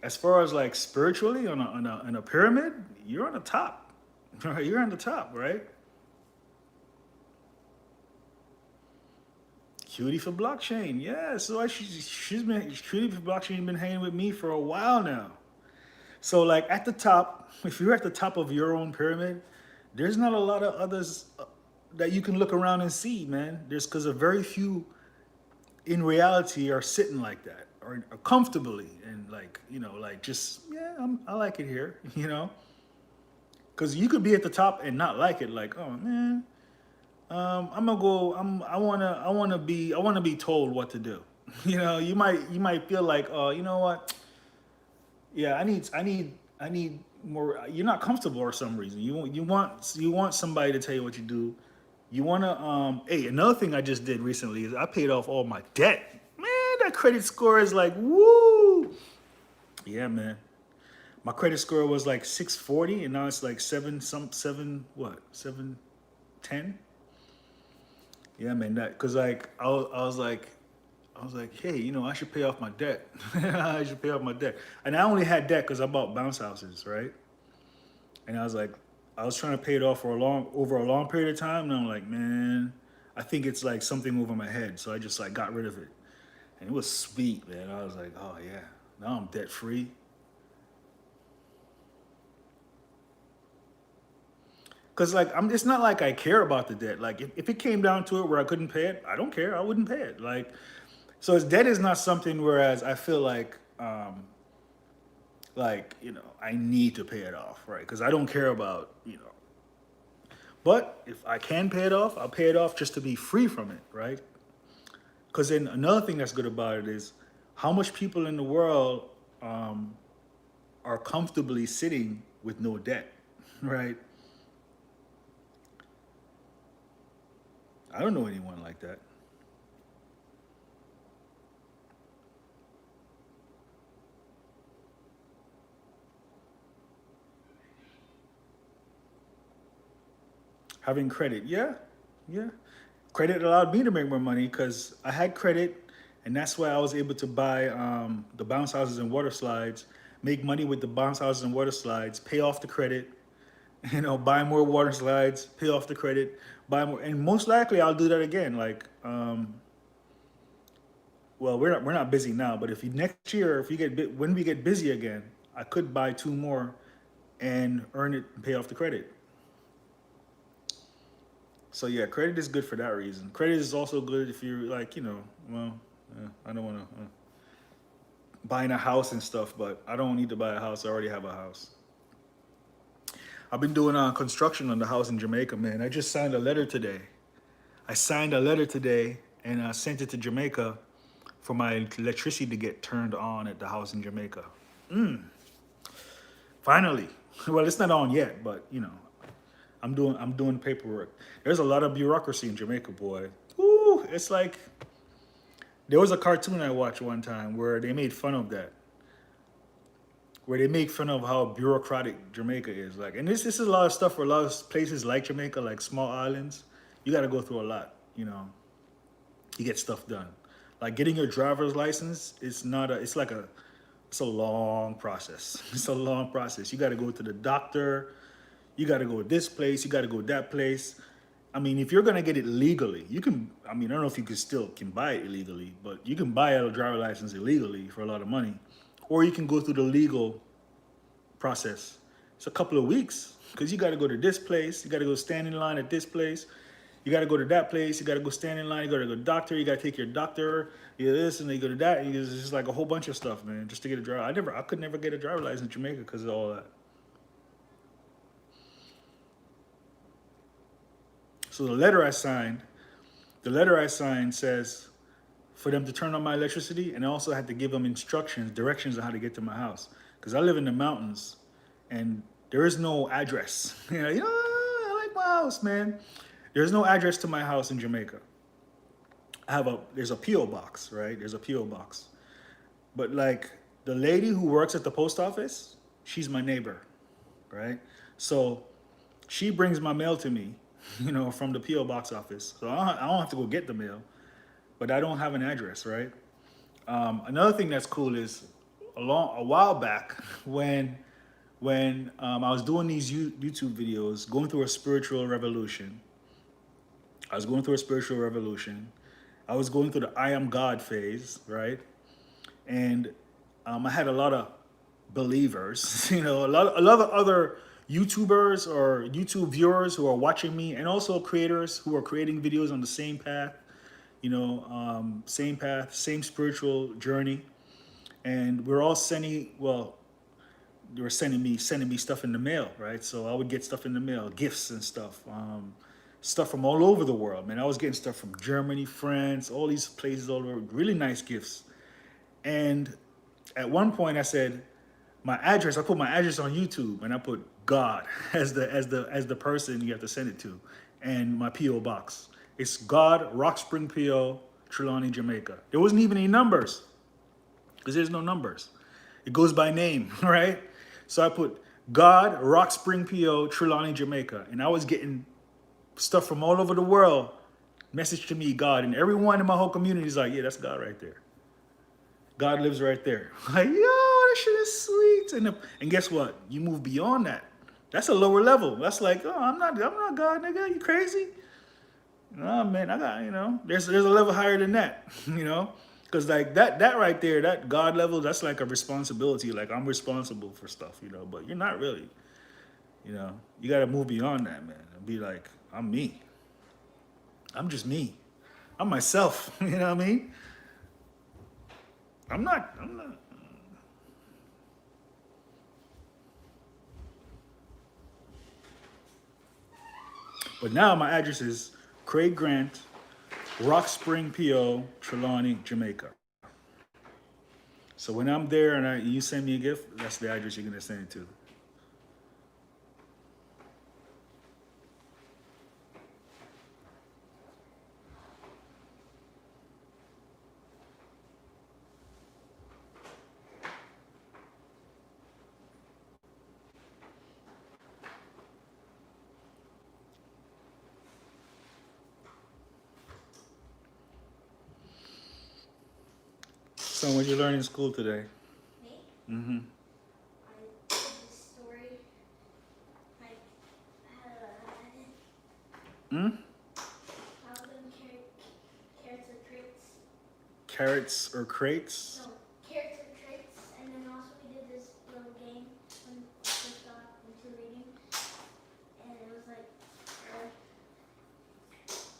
As far as like spiritually on a pyramid, you're on the top. Right? You're on the top, right? Cutie for blockchain, yeah. So Cutie for blockchain been hanging with me for a while now. So like at the top, if you're at the top of your own pyramid, there's not a lot of others that you can look around and see, man. There's because a very few in reality are sitting like that or comfortably and like, you know, like just yeah, I like it here, you know. Because you could be at the top and not like it, like oh man, I'm gonna go. I wanna be told what to do. You know, you might feel like, oh, you know what? Yeah, I need more. You're not comfortable for some reason. You want somebody to tell you what you do. You wanna Hey, another thing I just did recently is I paid off all my debt. Man, that credit score is like woo. Yeah, man. My credit score was like 640, and now it's like 710. Yeah, man. That because like I was like, hey, you know, I should pay off my debt. I should pay off my debt. And I only had debt because I bought bounce houses, right? And I was like, I was trying to pay it off for over a long period of time, and I'm like, man, I think it's like something over my head, so I just like got rid of it, and it was sweet, man. I was like, oh yeah, now I'm debt free. Cause like it's not like I care about the debt. Like if it came down to it where I couldn't pay it, I don't care. I wouldn't pay it. Like so, debt is not something. Whereas I feel like you know, I need to pay it off, right? Because I don't care about you know. But if I can pay it off, I'll pay it off just to be free from it, right? Because then another thing that's good about it is how much people in the world um, are comfortably sitting with no debt, right? I don't know anyone like that. Having credit, yeah, yeah. Credit allowed me to make more money because I had credit, and that's why I was able to buy the bounce houses and water slides, make money with the bounce houses and water slides, pay off the credit, you know, buy more water slides, pay off the credit, buy more, and most likely I'll do that again. Like, well, we're not busy now, but if you next year, if you when we get busy again, I could buy two more and earn it and pay off the credit. So yeah, credit is good for that reason. Credit is also good if you're like, you know, well, I don't want to buying a house and stuff, but I don't need to buy a house. I already have a house. I've been doing construction on the house in Jamaica, man. I just signed a letter today. I signed a letter today and sent it to Jamaica for my electricity to get turned on at the house in Jamaica. Finally. Well, it's not on yet, but you know, I'm doing paperwork. There's a lot of bureaucracy in Jamaica, boy. Ooh, it's like there was a cartoon I watched one time where they made fun of that. Where they make fun of how bureaucratic Jamaica is. Like, and this is a lot of stuff for a lot of places like Jamaica, like small islands. You got to go through a lot, you know. You get stuff done. Like getting your driver's license, it's a long process. It's a long process. You got to go to the doctor. You got to go this place. You got to go that place. I mean, if you're gonna get it legally, you can. I mean, I don't know if you can buy it illegally, but you can buy a driver's license illegally for a lot of money, or you can go through the legal process. It's a couple of weeks because you got to go to this place. You got to go stand in line at this place. You got to go to that place. You got to go stand in line. You got to go to the doctor. You got to take your doctor. You this and then you go to that. It's just like a whole bunch of stuff, man, just to get a driver. I could never get a driver's license in Jamaica because of all that. So the letter I signed says for them to turn on my electricity, and I also had to give them directions on how to get to my house because I live in the mountains, and there is no address. I like my house, man. There's no address to my house in Jamaica. There's a PO box, right? There's a PO box, but like the lady who works at the post office, she's my neighbor, right? So she brings my mail to me, you know, from the PO box office. So I don't have to go get the mail, but I don't have an address, right? Another thing that's cool is a while back when I was doing these YouTube videos, going through a spiritual revolution. I was going through a spiritual revolution. I was going through the I am God phase, right? And I had a lot of believers, you know, a lot of other YouTubers or YouTube viewers who are watching me, and also creators who are creating videos on the same path, you know, same path, same spiritual journey. And we're all they were sending me stuff in the mail, right? So I would get stuff in the mail, gifts and stuff, stuff from all over the world, man. I was getting stuff from Germany, France, all these places all over, really nice gifts. And at one point I said, I put my address on YouTube, and I put God as the person you have to send it to, and my PO box. It's God, Rock Spring PO, Trelawney, Jamaica. There wasn't even any numbers, because there's no numbers. It goes by name, right? So I put God, Rock Spring PO, Trelawney, Jamaica, and I was getting stuff from all over the world Message to me, God. And everyone in my whole community is like, yeah, that's God right there. God lives right there. Like, yo, that shit is sweet. And guess what? You move beyond that. That's a lower level. That's like, oh, I'm not God, nigga. You crazy? No, man, I got, there's a level higher than that, because like that right there, that God level, that's like a responsibility. Like I'm responsible for stuff, but you're not really, you got to move beyond that, man, and be like, I'm me. I'm just me. I'm myself. You know what I mean? I'm not. But now my address is Craig Grant, Rock Spring, PO, Trelawney, Jamaica. So when I'm there and you send me a gift, that's the address you're gonna send it to. So what you learn in school today? Me? Mm-hmm. I did this story. Like, Hmm? how them carrots or crates. Carrots or crates? No, carrots or crates. And then also we did this little game when we first got into reading. And it was like,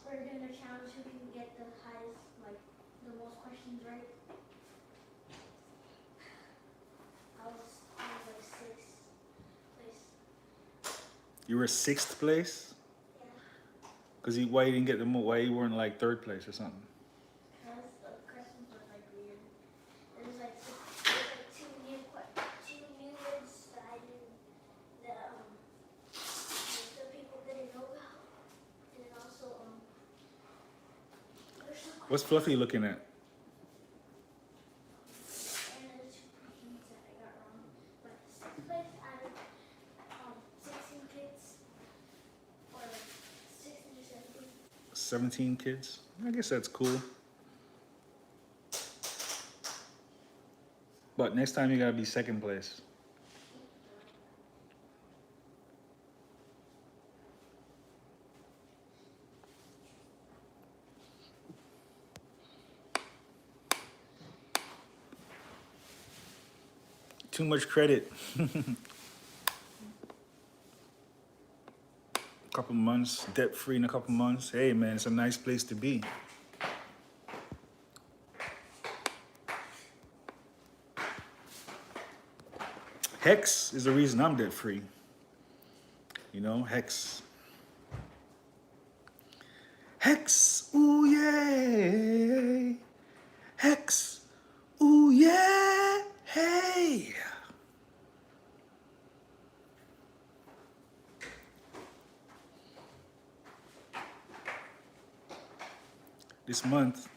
we're gonna challenge who can get the highest, like, the most questions right. I was like sixth place. You were sixth place? Yeah. Cause why you didn't get the more? Why you weren't like third place or something? Because the questions were like weird. There was like two new words that I didn't, that the people didn't know about. And also there's some What's Fluffy looking at? and there's two questions that I got wrong. But sixth place out of 16 kids, or 16 or 17. 17 kids? I guess that's cool. But next time you gotta be second place. Too much credit. Couple months, debt free in a couple months. Hey man, it's a nice place to be. Hex is the reason I'm debt free. Hex. Hex, ooh yeah. Hex, ooh yeah. Hey. This month,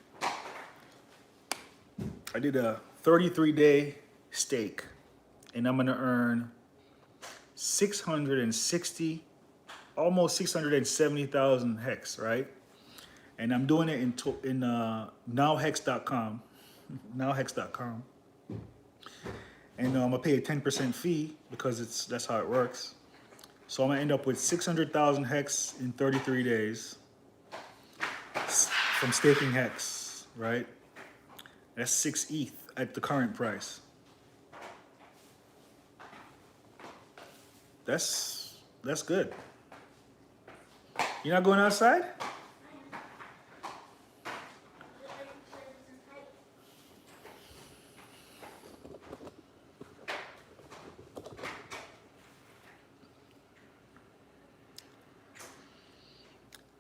I did a 33-day stake, and I'm gonna earn 660, almost 670,000 hex, right? And I'm doing it in nowhex.com, nowhex.com, and I'm gonna pay a 10% fee because that's how it works. So I'm gonna end up with 600,000 hex in 33 days from staking hex, right? That's 6 ETH at the current price. That's good. You're not going outside?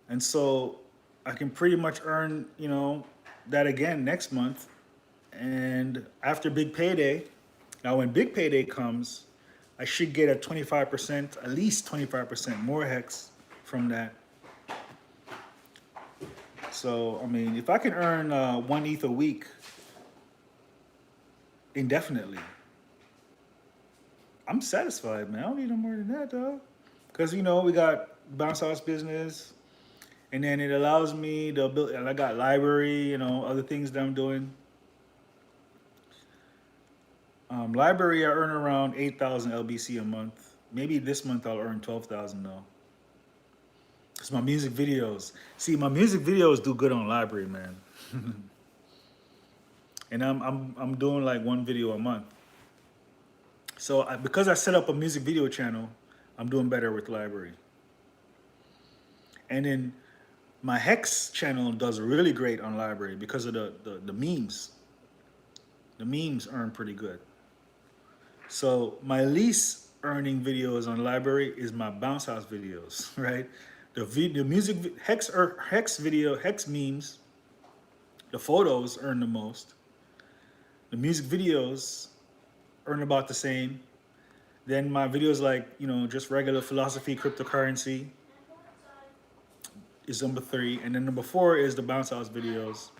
And so I can pretty much earn, that again next month. And after big payday, now when big payday comes, I should get a 25%, at least 25% more hex from that. So, I mean, if I can earn 1 ETH a week indefinitely, I'm satisfied, man. I don't need no more than that, though. Because, we got bounce house business. And then it allows me to build, and I got library, you know, other things that I'm doing. Library, I earn around 8,000 LBC a month. Maybe this month I'll earn 12,000 though. It's my music videos. See, my music videos do good on library, man. And I'm doing like one video a month. So because I set up a music video channel, I'm doing better with library. And then my Hex channel does really great on library because of the memes. The memes earn pretty good. So my least earning videos on library is my bounce house videos, right? The music Hex video, Hex memes, the photos earn the most. The music videos earn about the same. Then my videos like, you know, just regular philosophy, cryptocurrency is number 3. And then number 4 is the bounce house videos.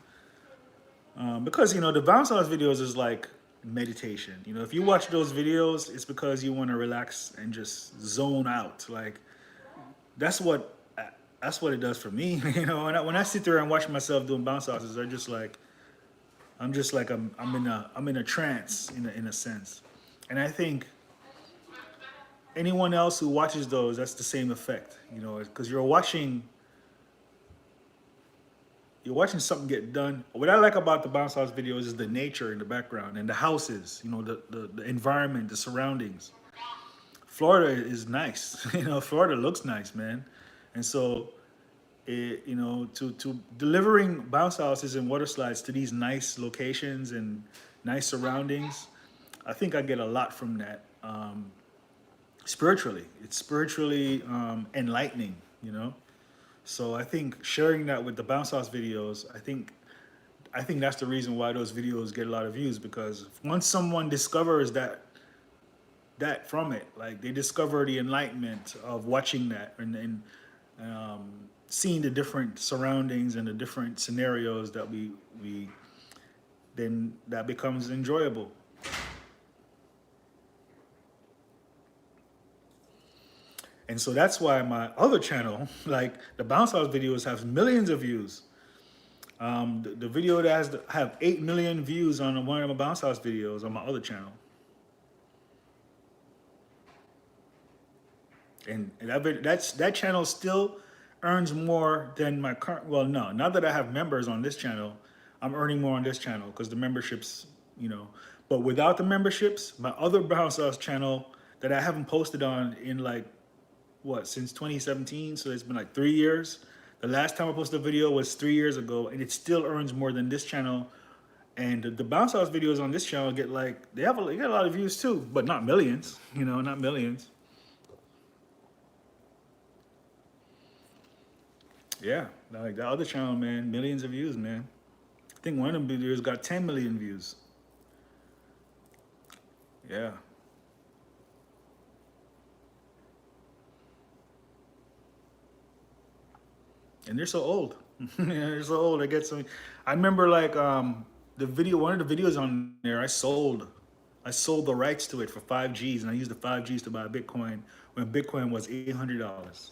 Because, you know, the bounce house videos is like meditation. You know, if you watch those videos, it's because you want to relax and just zone out. Like, that's what it does for me. You know, when I sit there and watch myself doing bounce houses, I'm just like I'm in a trance in a sense. And I think anyone else who watches those, that's the same effect, you know, because you're watching something get done. What I like about the bounce house videos is the nature in the background and the houses, you know, the environment, the surroundings. Florida is nice. You know, Florida looks nice, man. And so, you know, to delivering bounce houses and water slides to these nice locations and nice surroundings, I think I get a lot from that. Spiritually, it's spiritually enlightening, you know. So I think sharing that with the bounce house videos, I think that's the reason why those videos get a lot of views, because once someone discovers that from it, like they discover the enlightenment of watching that and seeing the different surroundings and the different scenarios that we then that becomes enjoyable. And so that's why my other channel, like the bounce house videos, have millions of views. The video that have 8 million views on one of my bounce house videos on my other channel. And that channel still earns more than my current. Well, no, now that I have members on this channel, I'm earning more on this channel because the memberships, you know. But without the memberships, my other bounce house channel that I haven't posted on in like since 2017, so it's been like 3 years. The last time I posted a video was 3 years ago, and it still earns more than this channel. And the bounce house videos on this channel get like they get a lot of views too, but not millions, you know, not millions. Yeah, like the other channel, man, millions of views, man. I think one of them videos got 10 million views. Yeah. And they're so old. They're so old. I get some. I remember like one of the videos on there. I sold the rights to it for 5Gs, and I used the 5Gs to buy Bitcoin when Bitcoin was $800.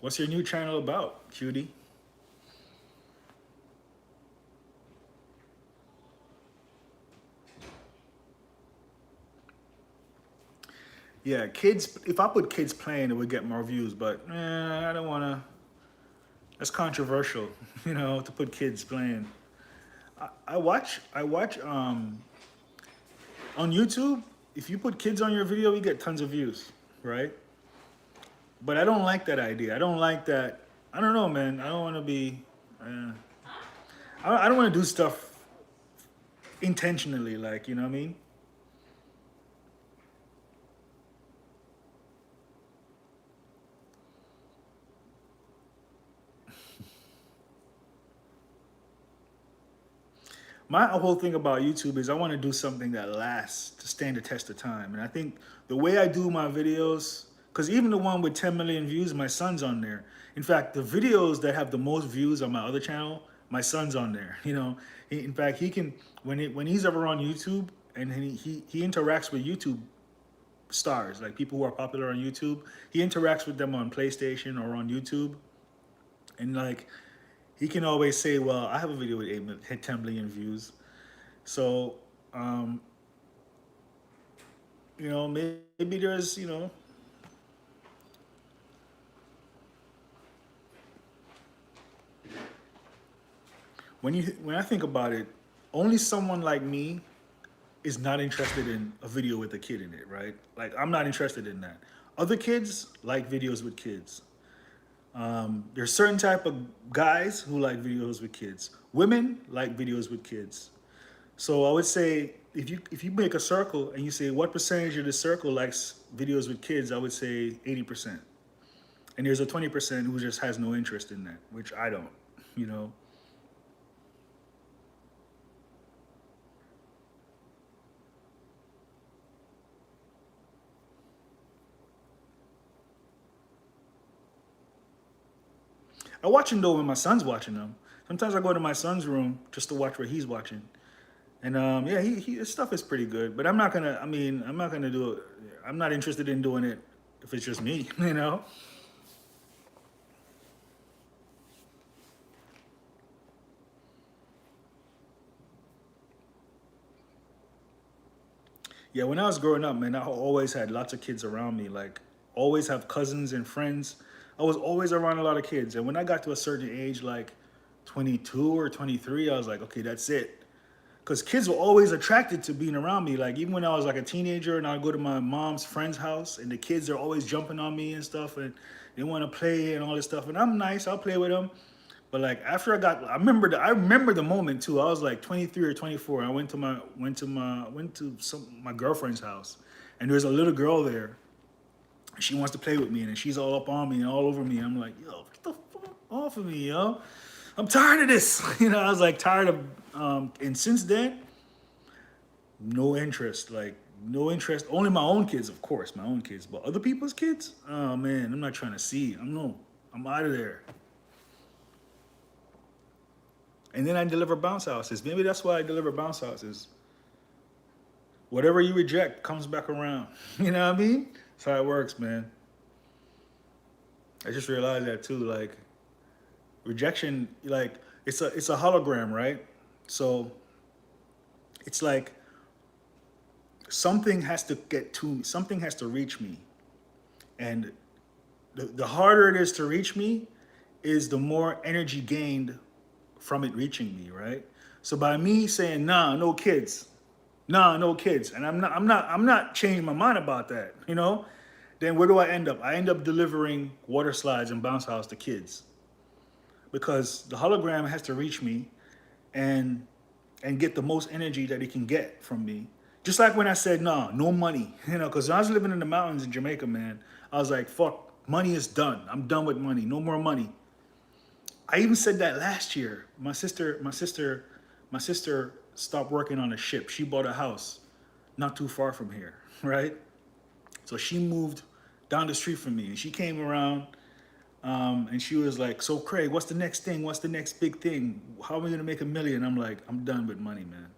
What's your new channel about, cutie? Yeah, kids. If I put kids playing, it would get more views. But I don't want to. That's controversial, you know, to put kids playing. I watch on YouTube. If you put kids on your video, you get tons of views, right? But I don't like that idea. I don't like that. I don't know, man. I don't want to be. I don't want to do stuff intentionally, like, you know what I mean? My whole thing about YouTube is I want to do something that lasts, to stand the test of time. And I think the way I do my videos Because even the one with 10 million views, my son's on there. In fact, the videos that have the most views on my other channel, my son's on there. You know, in fact, he can when he's ever on YouTube and he interacts with YouTube stars, like people who are popular on YouTube. He interacts with them on PlayStation or on YouTube, and like he can always say, "Well, I have a video with 10 million views." So, you know, maybe there's, you know, when I think about it, only someone like me is not interested in a video with a kid in it, right? Like I'm not interested in that. Other kids like videos with kids. There's certain type of guys who like videos with kids. Women like videos with kids. So I would say if you make a circle and you say what percentage of the circle likes videos with kids, I would say 80%. And there's a 20% who just has no interest in that, which I don't, you know. I watch them though when my son's watching them. Sometimes I go to my son's room just to watch what he's watching. And yeah, his stuff is pretty good. But I'm not gonna. I mean, I'm not gonna do it. I'm not interested in doing it if it's just me. You know. Yeah, when I was growing up, man, I always had lots of kids around me. Like, always have cousins and friends. I was always around a lot of kids. And when I got to a certain age, like 22 or 23, I was like, okay, that's it. Because kids were always attracted to being around me. Like, even when I was like a teenager and I'd go to my mom's friend's house and the kids are always jumping on me and stuff and they want to play and all this stuff. And I'm nice, I'll play with them. But like after I remember the moment too. I was like 23 or 24. I went to my girlfriend's house, and there's a little girl there. She wants to play with me, and she's all up on me and all over me. I'm like, yo, get the fuck off of me, yo. I'm tired of this. You know, I was like tired of. And since then, no interest. Like no interest. Only my own kids, of course, my own kids. But other people's kids, oh man, I'm not trying to see. I'm out of there. And then I deliver bounce houses. Maybe that's why I deliver bounce houses. Whatever you reject comes back around. You know what I mean? That's how it works, man. I just realized that too. Like rejection, like it's a hologram, right? So it's like something has to get to me, something has to reach me. And the harder it is to reach me is the more energy gained from it reaching me, right? So by me saying nah, no kids, nah, no kids, and I'm not changing my mind about that, you know, then where do I end up? I end up delivering water slides and bounce house to kids because the hologram has to reach me and get the most energy that it can get from me. Just like when I said nah, no money, you know, because I was living in the mountains in Jamaica, man, I was like, fuck, money is done. I'm done with money. No more money. I even said that last year. My sister stopped working on a ship. She bought a house not too far from here, right? So she moved down the street from me, and she came around, and she was like, "So Craig, what's the next thing? What's the next big thing? How am I gonna make $1 million?" I'm like, "I'm done with money, man.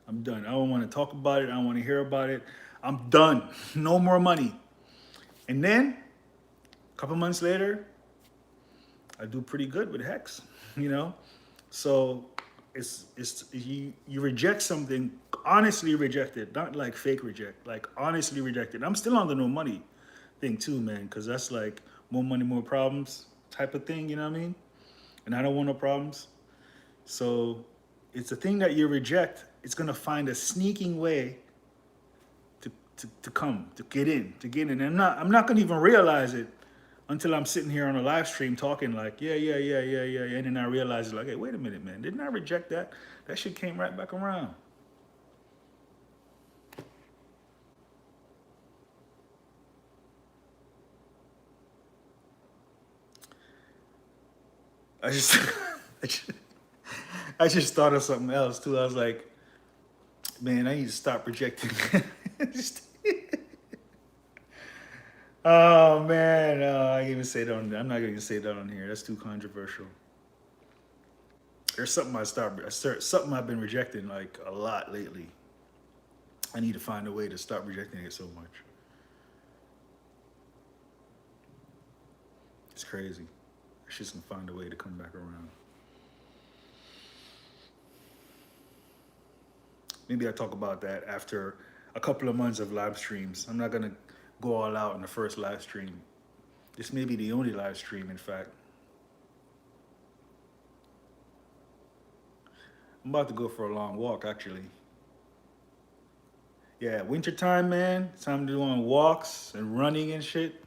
I'm done. I don't want to talk about it. I don't want to hear about it. I'm done. No more money." And then, a couple months later, I do pretty good with Hex, you know? So it's you reject something, honestly reject it, not like fake reject, like honestly reject it. I'm still on the no money thing too, man, because that's like more money, more problems type of thing, you know what I mean? And I don't want no problems. So it's a thing that you reject, it's gonna find a sneaking way to come, to get in. And I'm not gonna even realize it until I'm sitting here on a live stream talking like, yeah. And then I realize, like, hey, wait a minute, man. Didn't I reject that? That shit came right back around. I just, I just, I just thought of something else too. I was like, man, I need to stop rejecting. Oh man, I can't even say that on. I'm not gonna say that on here. That's too controversial. There's something something I've been rejecting like a lot lately. I need to find a way to stop rejecting it so much. It's crazy. I just can find a way to come back around. Maybe I'll talk about that after a couple of months of live streams. I'm not gonna go all out in the first live stream. This may be the only live stream, in fact. I'm about to go for a long walk, actually. Yeah, wintertime, man. Time to do on walks and running and shit.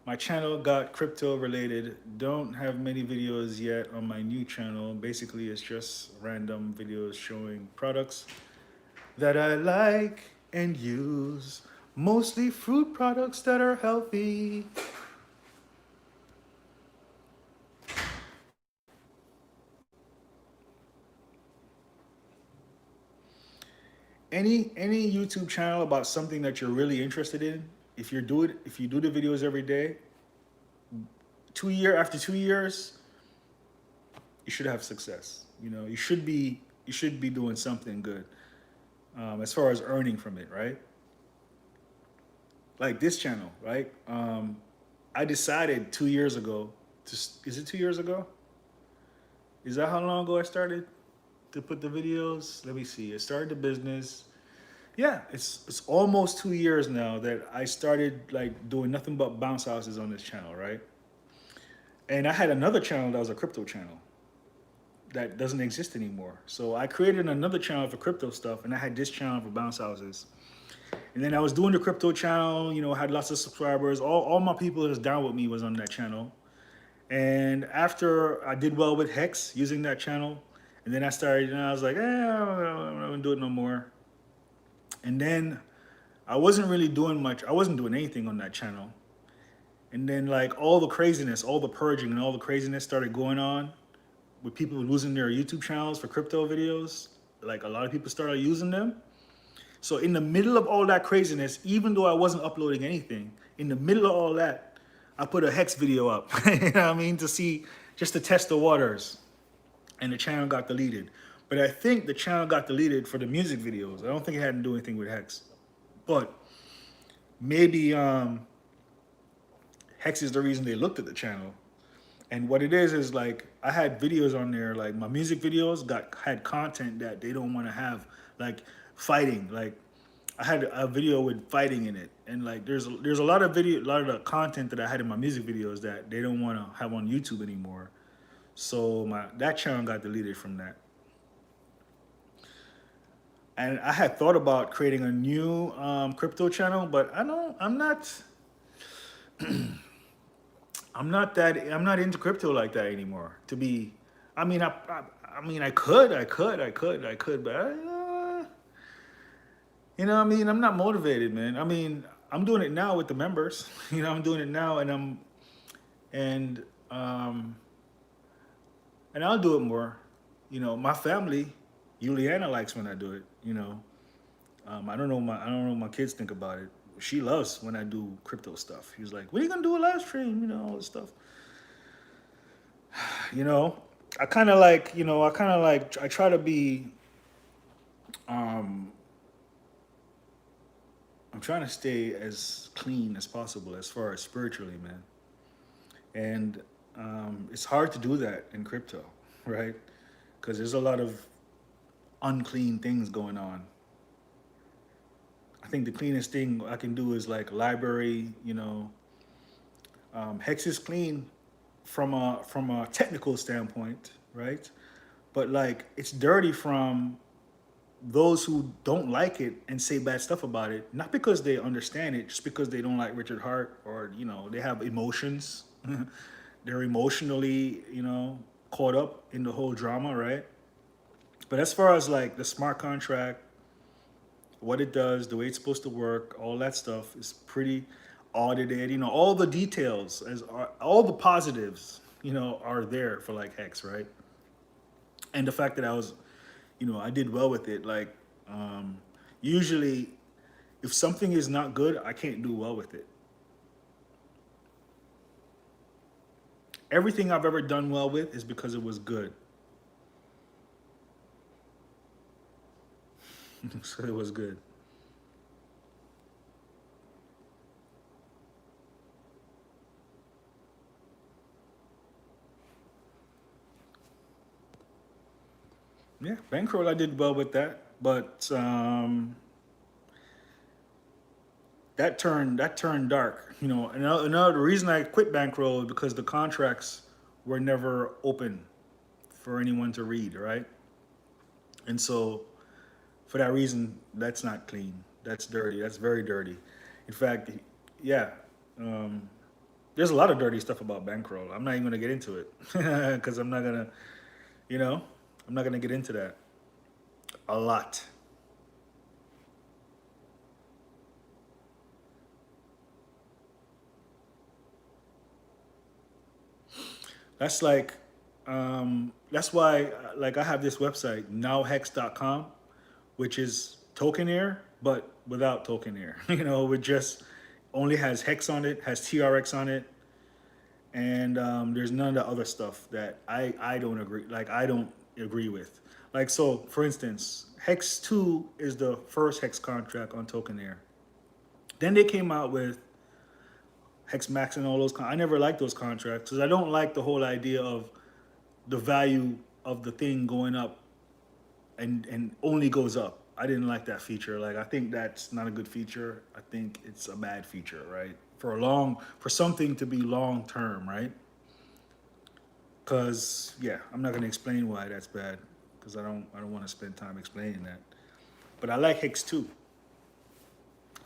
My channel got crypto related. Don't have many videos yet on my new channel. Basically, it's just random videos showing products that I like and use. Mostly fruit products that are healthy. Any YouTube channel about something that you're really interested in, if you do the videos every day, after 2 years, you should have success. You know, you should be doing something good as far as earning from it, right? Like this channel, right? I decided 2 years ago is it 2 years ago? Is that how long ago I started to put the videos? Let me see. I started the business. Yeah, it's almost 2 years now that I started like doing nothing but bounce houses on this channel, right? And I had another channel that was a crypto channel that doesn't exist anymore. So I created another channel for crypto stuff, and I had this channel for bounce houses. And then I was doing the crypto channel, you know, had lots of subscribers. All my people that was down with me was on that channel. And after I did well with Hex using that channel, and then I started, and I was like, I'm not gonna do it no more. And then I wasn't really doing much. I wasn't doing anything on that channel. And then like all the craziness, all the purging and all the craziness started going on with people losing their YouTube channels for crypto videos. Like a lot of people started using them. So in the middle of all that craziness, even though I wasn't uploading anything, in the middle of all that, I put a Hex video up, you know what I mean? Just to test the waters. And the channel got deleted. But I think the channel got deleted for the music videos. I don't think it had to do anything with Hex. But maybe Hex is the reason they looked at the channel. And what it is like I had videos on there, like my music videos had content that they don't want to have, like fighting. Like I had a video with fighting in it, and like there's a lot of the content that I had in my music videos that they don't want to have on YouTube anymore. So that channel got deleted from that. And I had thought about creating a new crypto channel, but I'm not into crypto like that anymore. To be, I mean, I mean, I could, but you know, what I mean, I'm not motivated, man. I mean, I'm doing it now with the members. You know, I'm doing it now, and um, and I'll do it more. You know, my family, Juliana likes when I do it. You know, I don't know what my kids think about it. She loves when I do crypto stuff. She's like, "When are you gonna do a live stream?" You know, all this stuff. You know, I kind of like, I try to be, um, I'm trying to stay as clean as possible as far as spiritually, man. And it's hard to do that in crypto, right? Because there's a lot of unclean things going on. I think the cleanest thing I can do is like library, you know. Hex is clean from a technical standpoint, right? But like it's dirty from those who don't like it and say bad stuff about it, not because they understand it, just because they don't like Richard Hart, or you know they have emotions. They're emotionally, you know, caught up in the whole drama, right? But as far as like the smart contract, what it does, the way it's supposed to work, all that stuff is pretty audited. You know, all the details, all the positives, you know, are there for like Hex, right? And the fact that I was, you know, I did well with it. Like, usually if something is not good, I can't do well with it. Everything I've ever done well with is because it was good. So it was good. Yeah, bankroll, I did well with that, but that turned dark. You know, another reason I quit bankroll is because the contracts were never open for anyone to read, right? And so, for that reason, that's not clean. That's dirty. That's very dirty. In fact, yeah, um, there's a lot of dirty stuff about bankroll. I'm not even gonna get into it because I'm not gonna, you know, I'm not gonna get into that. A lot. That's like, that's why, like, I have this website, nowhex.com, which is token air, but without token air. You know, it just only has hex on it, has TRX on it, and there's none of the other stuff that I don't agree, like, I don't agree with. Like, so, for instance, Hex 2 is the first hex contract on token air. Then they came out with Hex Max and all those. I never liked those contracts because I don't like the whole idea of the value of the thing going up and only goes up. I didn't like that feature. Like, I think that's not a good feature. I think it's a bad feature, right? For something to be long term, right? Because yeah, I'm not gonna explain why that's bad because I don't want to spend time explaining that. But I like Hex 2.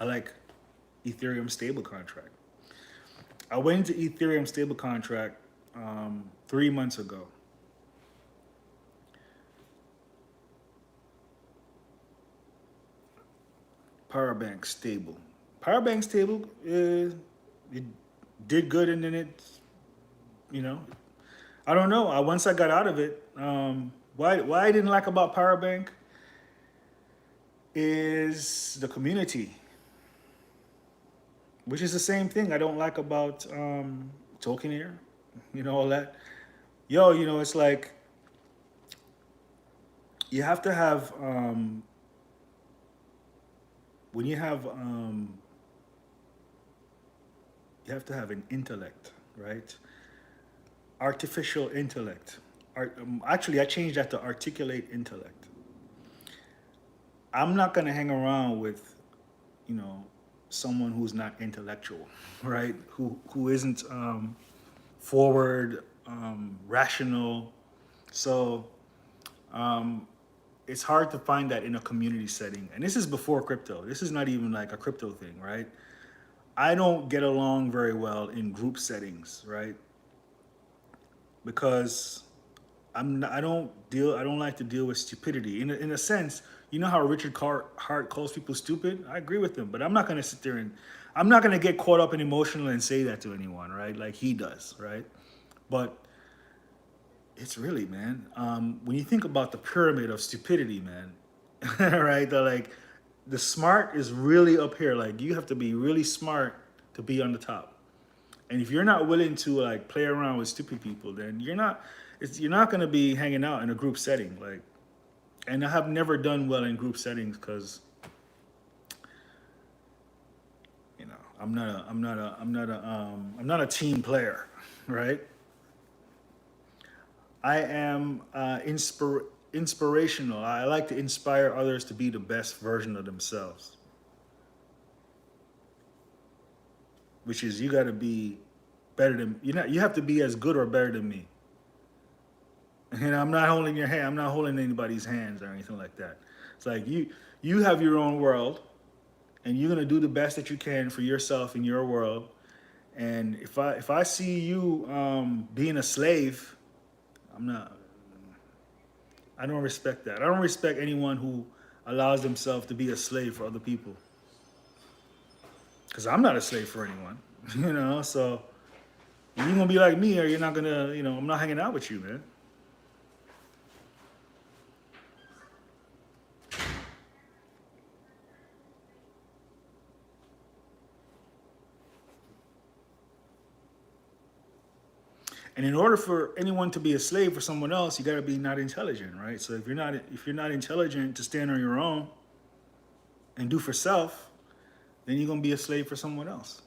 I like Ethereum stable contract. I went into Ethereum stable contract 3 months ago. Power bank stable. Power bank stable is it did good and then you know, I don't know. Once I got out of it, why I didn't like about power bank is the community, which is the same thing I don't like about token air, you know, all that. Yo, you know, it's like you have to have when you have to have an intellect, right? Artificial intellect. Actually, I changed that to articulate intellect. I'm not gonna hang around with, you know, someone who's not intellectual, right? Who isn't forward, rational. So it's hard to find that in a community setting. And this is before crypto. This is not even like a crypto thing, right? I don't get along very well in group settings, right? Because I don't like to deal with stupidity. In a sense, you know how Richard Hart calls people stupid? I agree with him, but I'm not gonna sit there and I'm not gonna get caught up and emotional and say that to anyone, right? Like he does, right? But it's really, man, when you think about the pyramid of stupidity, man, right? The smart is really up here. Like you have to be really smart to be on the top. And if you're not willing to like play around with stupid people, then you're not going to be hanging out in a group setting. Like, and I have never done well in group settings because, you know, I'm not a team player, right? I am inspirational. I like to inspire others to be the best version of themselves. Which is you got to be better than you have to be as good or better than me. And I'm not holding your hand. I'm not holding anybody's hands or anything like that. It's like you have your own world, and you're gonna do the best that you can for yourself in your world. And if I see you being a slave, I'm not. I don't respect that. I don't respect anyone who allows themselves to be a slave for other people. Because I'm not a slave for anyone, you know. So you're gonna be like me, or you're not gonna, you know. I'm not hanging out with you, man. And in order for anyone to be a slave for someone else, you got to be not intelligent, right? So if you're not intelligent to stand on your own and do for self, then you're gonna be a slave for someone else.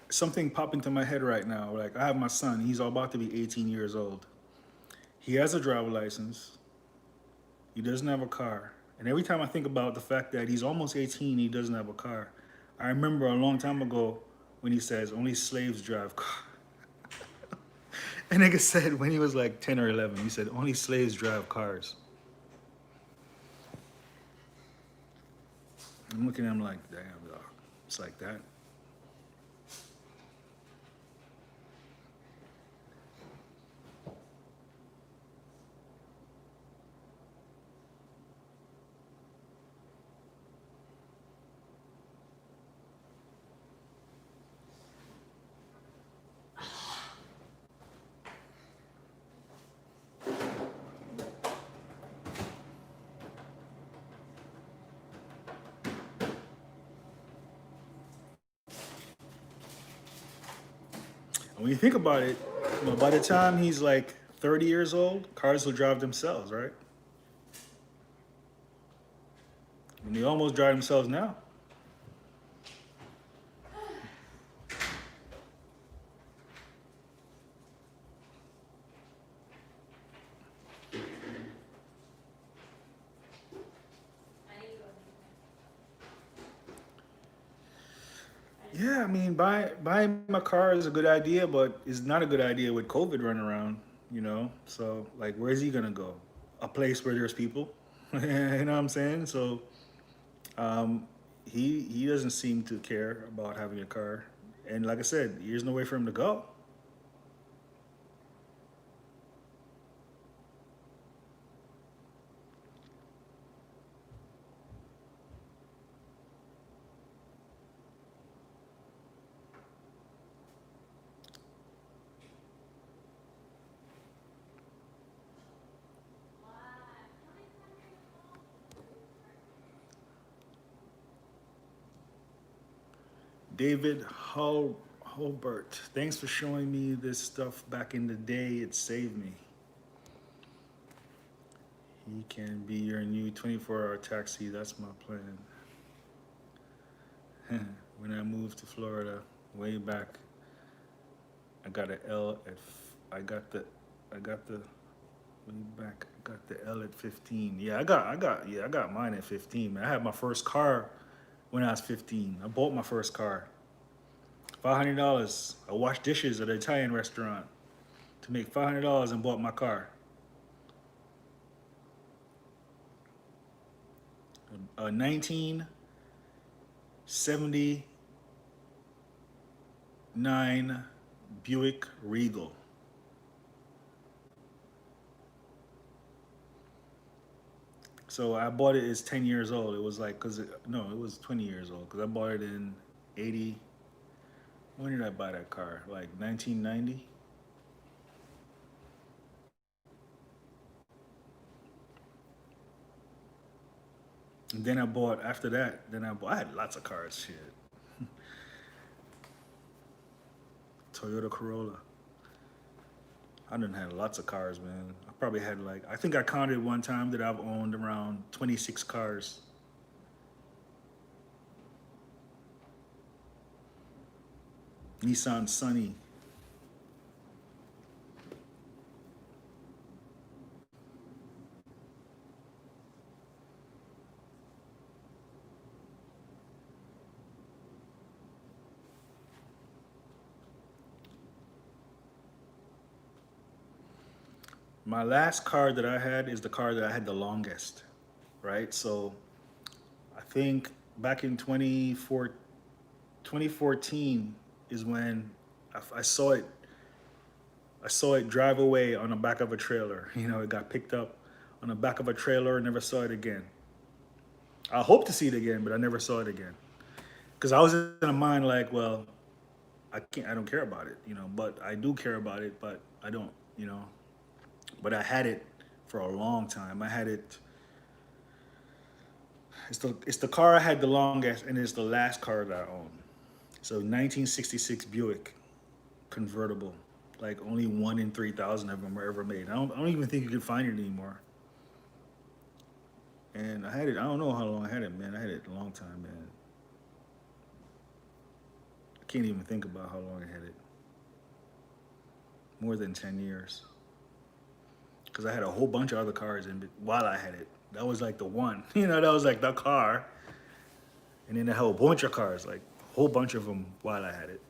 Something popped into my head right now. Like I have my son, he's about to be 18 years old. He has a driver license. He doesn't have a car. And every time I think about the fact that he's almost 18, he doesn't have a car. I remember a long time ago when he says only slaves drive cars. And nigga said when he was like 10 or 11, he said only slaves drive cars. I'm looking at him like, damn, dog. It's like that. When you think about it, by the time he's like 30 years old, cars will drive themselves, right? And they almost drive themselves now. Yeah, I mean, buying a car is a good idea, but it's not a good idea with COVID running around, you know? So, like, where's he gonna go? A place where there's people? You know what I'm saying? So, um, he doesn't seem to care about having a car. And like I said, there's no way for him to go. David Holbert, thanks for showing me this stuff back in the day. It saved me. He can be your new 24-hour taxi. That's my plan. When I moved to Florida way back, I got a L at. I got the. Way back. I got the L at 15. Yeah, I got mine at 15. Man, I had my first car when I was 15. I bought my first car. $500. I washed dishes at an Italian restaurant to make $500 and bought my car. A 1979 Buick Regal. So I bought it as 10 years old. It was like, it was 20 years old because I bought it in 80. When did I buy that car? Like 1990? And then I bought, after that, I had lots of cars, shit. Toyota Corolla. I done had lots of cars, man. I probably had like, I think I counted one time that I've owned around 26 cars. Nissan Sunny. My last car that I had is the car that I had the longest, right? So I think back in 2014 is when I saw it. I saw it drive away on the back of a trailer. You know, it got picked up on the back of a trailer and never saw it again. I hope to see it again, but I never saw it again. Because I was in a mind like, well, I don't care about it, you know, but I do care about it, but I don't, you know. but I had it for a long time. I had it. It's the car I had the longest, and it's the last car that I owned. So 1966 Buick convertible. Like only 1 in 3,000 of them were ever made. I don't even think you can find it anymore. And I had it. I don't know how long I had it, man. I had it a long time, man. I can't even think about how long I had it. More than 10 years. Because I had a whole bunch of other cars while I had it. That was like the one. That was like the car. And then I had a bunch of cars, like a whole bunch of them while I had it.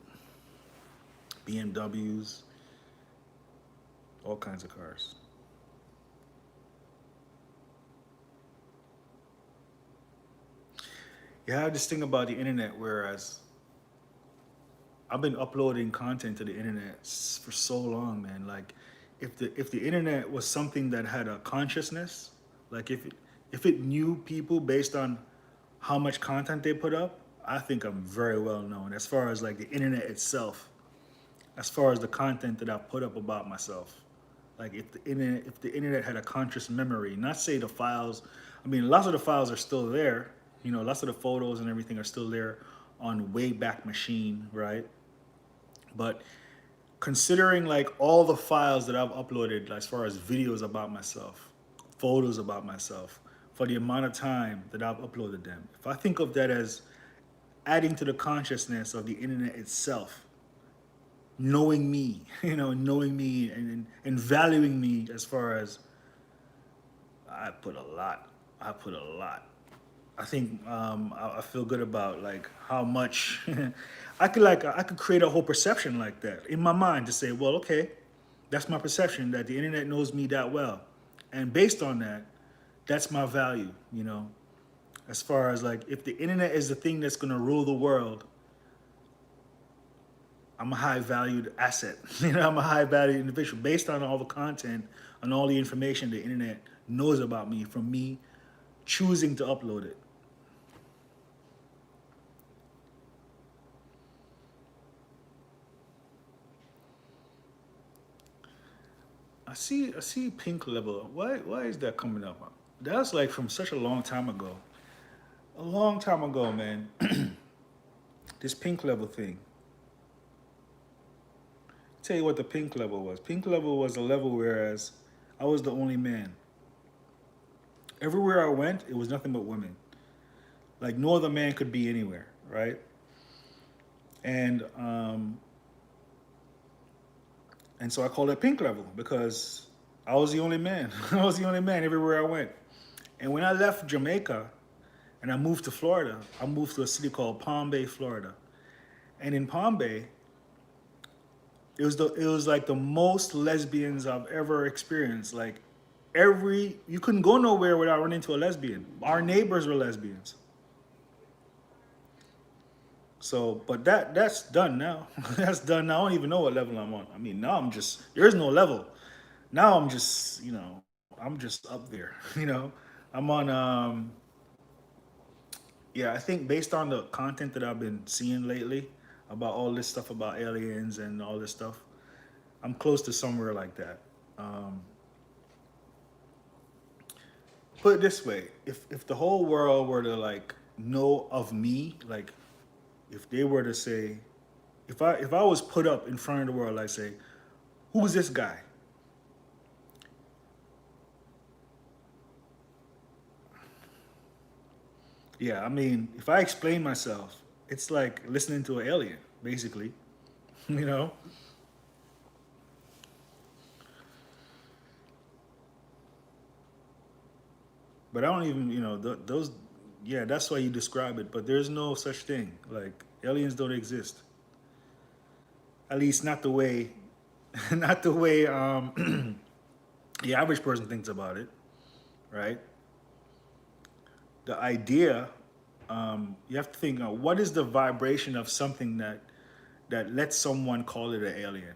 BMWs, all kinds of cars. You have this thing about the internet, whereas I've been uploading content to the internet for so long, man. Like, if the internet was something that had a consciousness, like if it knew people based on how much content they put up, I think I'm very well known as far as like the internet itself, as far as the content that I put up about myself. Like if the internet had a conscious memory, not say the files. I mean, lots of the files are still there. Lots of the photos and everything are still there on Wayback Machine, right? But considering like all the files that I've uploaded as far as videos about myself, photos about myself, for the amount of time that I've uploaded them, if I think of that as adding to the consciousness of the internet itself, knowing me, knowing me and valuing me, as far as I put a lot. I put a lot. I think I feel good about like how much I could create a whole perception like that in my mind to say, well, okay, that's my perception, that the internet knows me that well, and based on that, that's my value. As far as like if the internet is the thing that's gonna rule the world, I'm a high valued asset. I'm a high valued individual based on all the content and all the information the internet knows about me from me choosing to upload it. I see pink level. Why is that coming up? That's like from such a long time ago. A long time ago, man. This pink level thing. Tell you what the pink level was. Pink level was a level whereas I was the only man. Everywhere I went, it was nothing but women. Like no other man could be anywhere, right? And and so I called it pink level because I was the only man. I was the only man everywhere I went. And when I left Jamaica and I moved to Florida, I moved to a city called Palm Bay, Florida. And in Palm Bay, it was like the most lesbians I've ever experienced. Like you couldn't go nowhere without running into a lesbian. Our neighbors were lesbians. So, but that's done now. That's done now. I don't even know what level I'm on. I mean, now there is no level. Now I'm just up there. I'm on yeah, I think based on the content that I've been seeing lately about all this stuff about aliens and all this stuff, I'm close to somewhere like that. Um, put it this way: if the whole world were to like know of me, like if they were to say, if I was put up in front of the world, like say, who's this guy? Yeah, I mean, if I explain myself, it's like listening to an alien, basically. you know. But I don't even, those. Yeah, that's why you describe it. But there's no such thing. Like aliens don't exist. At least not the way, not the way the average person thinks about it, right? The idea, you have to think, what is the vibration of something that lets someone call it an alien?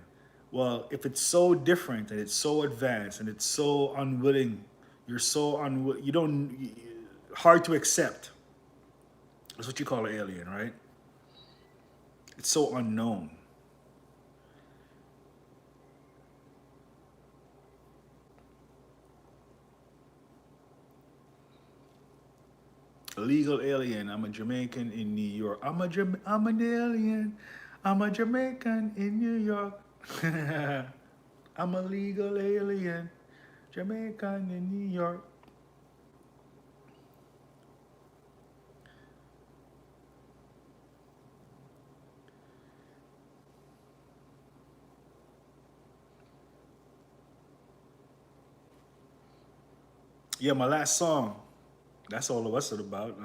Well, if it's so different and it's so advanced and it's so unwilling, you're so you don't hard to accept. That's what you call an alien, right? It's so unknown. Illegal alien. I'm a Jamaican in New York. I'm an alien. I'm a Jamaican in New York. I'm a legal alien. Jamaican in New York. Yeah, my last song. That's all of us are about.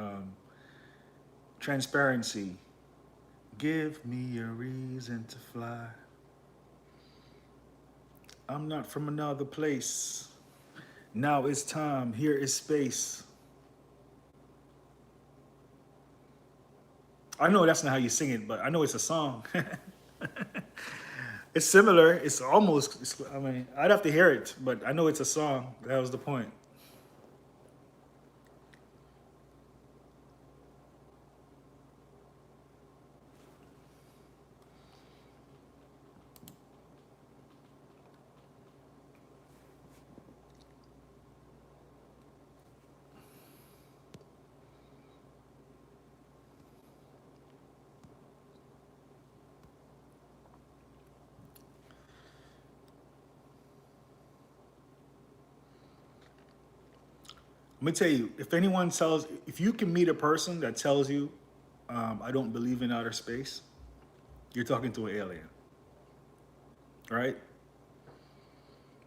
Transparency. Give me a reason to fly. I'm not from another place. Now it's time. Here is space. I know that's not how you sing it, but I know it's a song. It's similar. It's almost, I mean, I'd have to hear it, but I know it's a song. That was the point. Let me tell you, if you can meet a person that tells you, I don't believe in outer space, you're talking to an alien, right?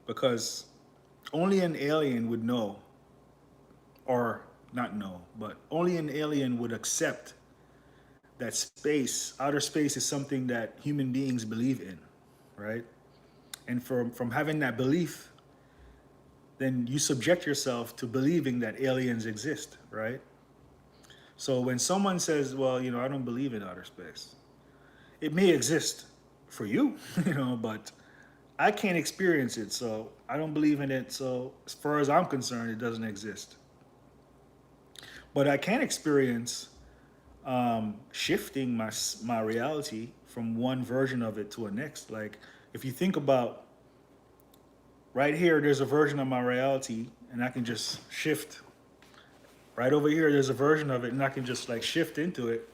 Because only an alien would know, or not know, but only an alien would accept that outer space is something that human beings believe in, right? And from having that belief, then you subject yourself to believing that aliens exist, right? So when someone says, well, I don't believe in outer space, it may exist for you, but I can't experience it, so I don't believe in it. So as far as I'm concerned, it doesn't exist. But I can experience shifting my reality from one version of it to a next. Like if you think about right here, there's a version of my reality, and I can just shift. Right over here, there's a version of it, and I can just like shift into it.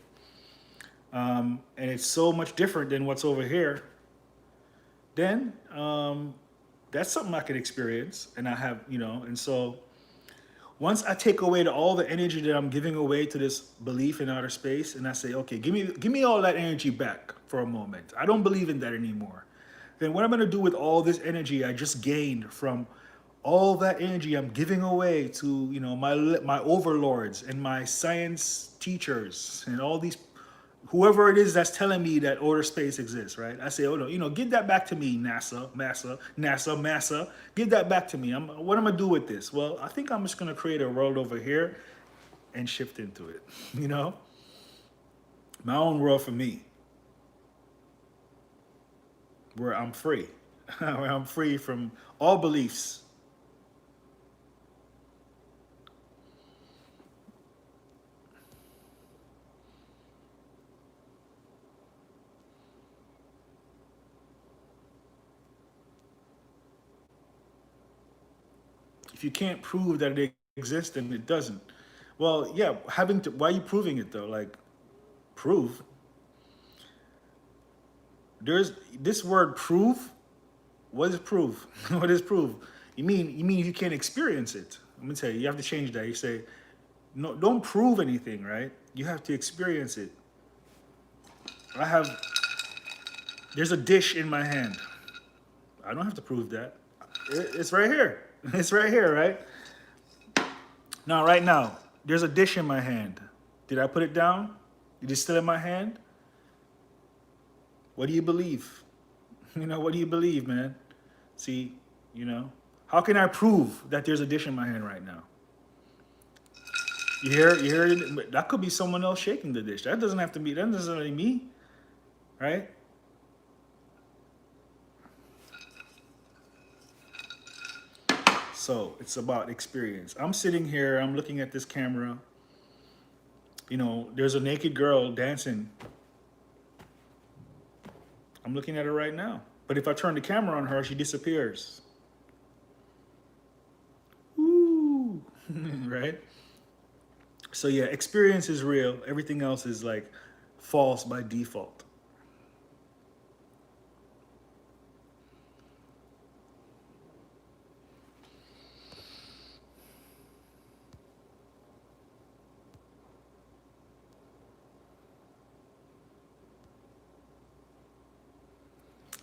And it's so much different than what's over here. Then that's something I could experience, and I have, and so once I take away all the energy that I'm giving away to this belief in outer space, and I say, okay, give me all that energy back for a moment. I don't believe in that anymore. Then what I'm gonna do with all this energy I just gained from all that energy I'm giving away to my overlords and my science teachers and all these whoever it is that's telling me that outer space exists, right? I say, oh no, give that back to me, NASA, give that back to me. What am I gonna do with this? Well, I think I'm just gonna create a world over here and shift into it, my own world for me, where I'm free, where I'm free from all beliefs. If you can't prove that it exists, then it doesn't. Well, yeah, why are you proving it though? Like, prove. There's this word prove. What is prove? What is prove? You mean you can't experience it. I'm gonna tell you, you have to change that. You say, no, don't prove anything, right? You have to experience it. I have there's a dish in my hand. I don't have to prove that. It's right here. It's right here, right? Now, right now, there's a dish in my hand. Did I put it down? Is it still in my hand? What do you believe? What do you believe, man? See, how can I prove that there's a dish in my hand right now? You hear it? That could be someone else shaking the dish. That doesn't necessarily me, right? So it's about experience. I'm sitting here, I'm looking at this camera. There's a naked girl dancing. I'm looking at her right now. But if I turn the camera on her, she disappears. Ooh, right? So yeah, experience is real. Everything else is like false by default.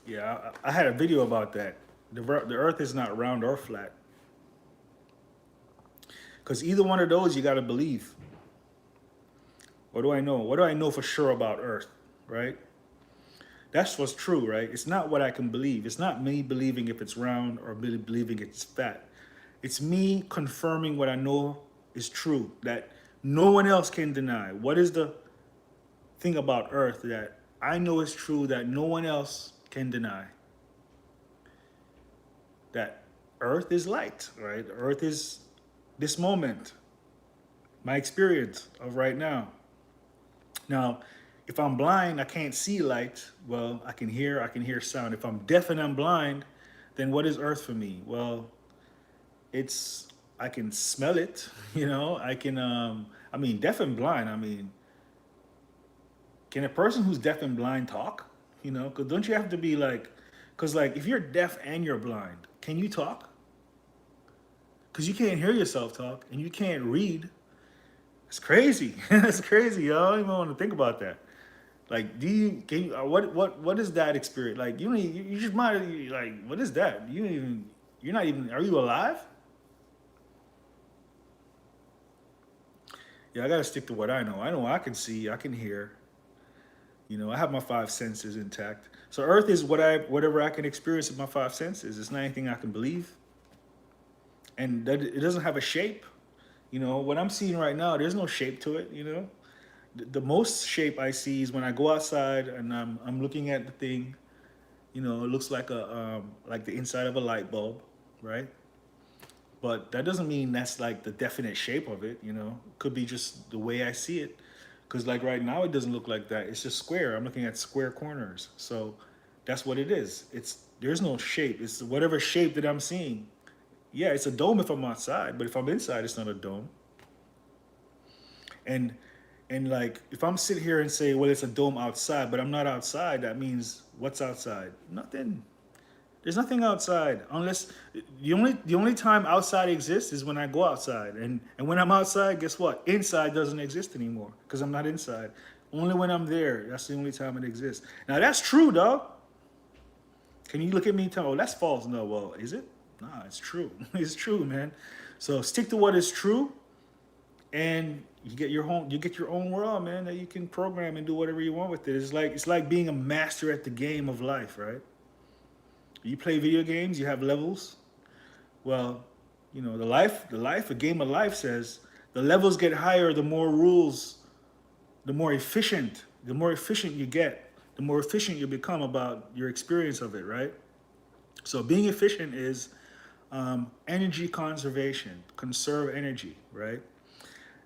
Yeah, I had a video about that. The Earth is not round or flat. Because either one of those you got to believe. What do I know? What do I know for sure about Earth, right? That's what's true, right? It's not what I can believe. It's not me believing if it's round or believing it's fat. It's me confirming what I know is true, that no one else can deny. What is the thing about Earth that I know is true that no one else can deny? That Earth is light, right? Earth is this moment, my experience of right now. Now, if I'm blind, I can't see light. Well, I can hear sound. If I'm deaf and I'm blind, then what is Earth for me? Well, it's I can smell it, you know. I mean deaf and blind, I mean, can a person who's deaf and blind talk? You know, cuz don't you have to be like cuz like if you're deaf and you're blind, can you talk? Cuz you can't hear yourself talk and you can't read. It's crazy. It's crazy, yo. I don't even want to think about that. Like, do you can you, what is that experience? Like, you just might like what is that? You don't even you're not even are you alive? Yeah, I gotta stick to what I know. I know I can see, I can hear. You know, I have my five senses intact. So Earth is whatever I can experience with my five senses. It's not anything I can believe, and that it doesn't have a shape. You know, what I'm seeing right now, there's no shape to it. You know, the most shape I see is when I go outside and I'm looking at the thing. You know, it looks like the inside of a light bulb, right? But that doesn't mean that's like the definite shape of it. You know, could be just the way I see it. Because like right now, it doesn't look like that. It's just square. I'm looking at square corners. So that's what it is. It's there's no shape. It's whatever shape that I'm seeing. Yeah, it's a dome if I'm outside, but if I'm inside, it's not a dome. And and like if I'm sitting here and say, well, it's a dome outside, but I'm not outside, that means what's outside? Nothing. There's nothing outside unless the only time outside exists is when I go outside. And when I'm outside, guess what? Inside doesn't exist anymore because I'm not inside. Only when I'm there, that's the only time it exists. Now that's true, dog. Can you look at me and tell, oh, that's false? No, well, is it? Nah, it's true. It's true, man. So stick to what is true, and you get your own world, man, that you can program and do whatever you want with it. It's like being a master at the game of life, right? You play video games, you have levels. Well, you know, a game of life says the levels get higher, the more rules, the more efficient you get, the more efficient you become about your experience of it, right? So being efficient is energy conservation, conserve energy, right?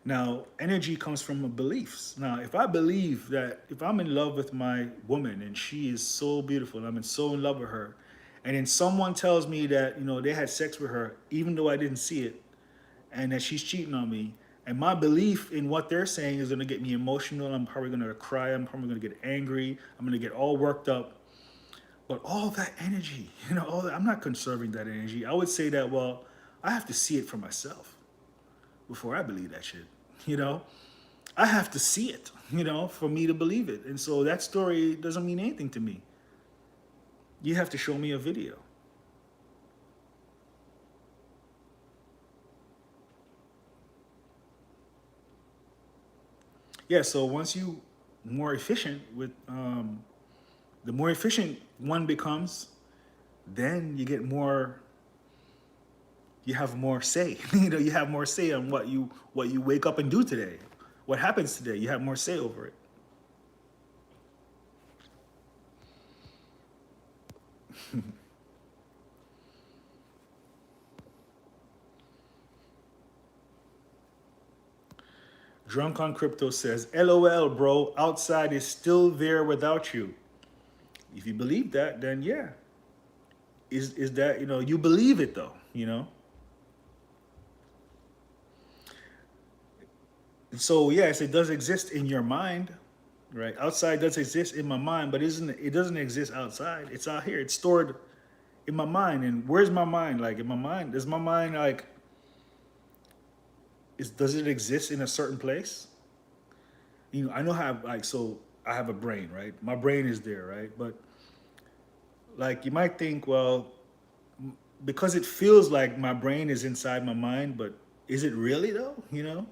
Now, energy comes from beliefs. Now, if I believe that if I'm in love with my woman and she is so beautiful, and I'm so in love with her, and then someone tells me that, you know, they had sex with her, even though I didn't see it, and that she's cheating on me, and my belief in what they're saying is gonna get me emotional, I'm probably gonna cry, I'm probably gonna get angry, I'm gonna get all worked up. But all that energy, you know, all that, I'm not conserving that energy. I would say that, well, I have to see it for myself before I believe that shit. You know, I have to see it, you know, for me to believe it. And so that story doesn't mean anything to me. You have to show me a video. Yeah, so once you more efficient with the more efficient one becomes, then you have more say. You know, you have more say on what you wake up and do today. What happens today, you have more say over it. Drunk on Crypto says, LOL, bro, outside is still there without you. If you believe that, then yeah. Is that, you know, you believe it though, you know? So yes, it does exist in your mind, right? Outside does exist in my mind, but it doesn't exist outside. It's out here. It's stored in my mind. And where's my mind? Like in my mind, does my mind like does it exist in a certain place? You know, I know how like so I have a brain, right? My brain is there, right? But like you might think, well, because it feels like my brain is inside my mind, but is it really though? You know,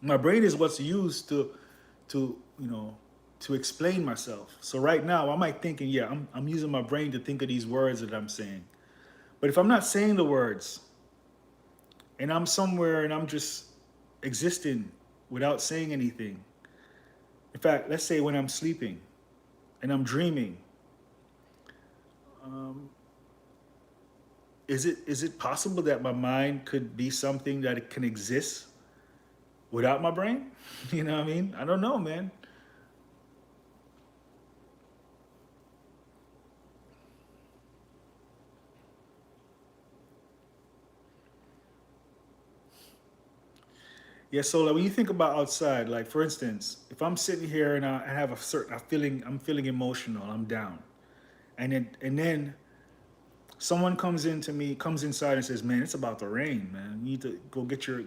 my brain is what's used to to explain myself. So right now I might thinking, yeah, I'm using my brain to think of these words that I'm saying. But if I'm not saying the words and I'm somewhere and I'm just existing without saying anything. In fact, let's say when I'm sleeping and I'm dreaming, um, is it possible that my mind could be something that it can exist without my brain? You know what I mean? I don't know, man. Yeah, so like when you think about outside, like for instance, if I'm sitting here and I have a certain, I'm feeling emotional, I'm down, and then someone comes inside and says, "Man, it's about to rain, man. You need to go get your.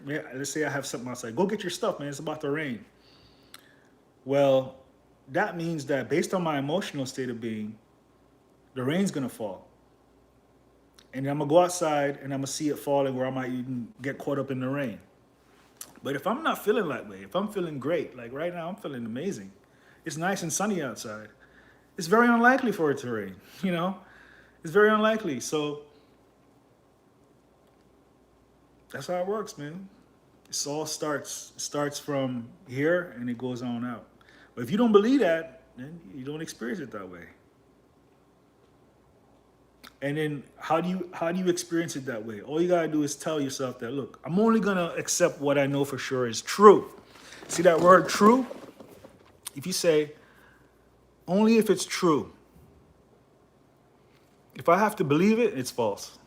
Yeah, let's say I have something outside. Go get your stuff, man. It's about to rain." Well, that means that based on my emotional state of being, the rain's gonna fall, and I'm gonna go outside and I'm gonna see it falling, where I might even get caught up in the rain. But if I'm not feeling that way, if I'm feeling great, like right now, I'm feeling amazing. It's nice and sunny outside. It's very unlikely for it to rain. You know, it's very unlikely. So that's how it works, man. It all starts from here and it goes on out. But if you don't believe that, then you don't experience it that way. And then how do you experience it that way? All you gotta do is tell yourself that, look, I'm only gonna accept what I know for sure is true. See that word true? If you say only if it's true, if I have to believe it, it's false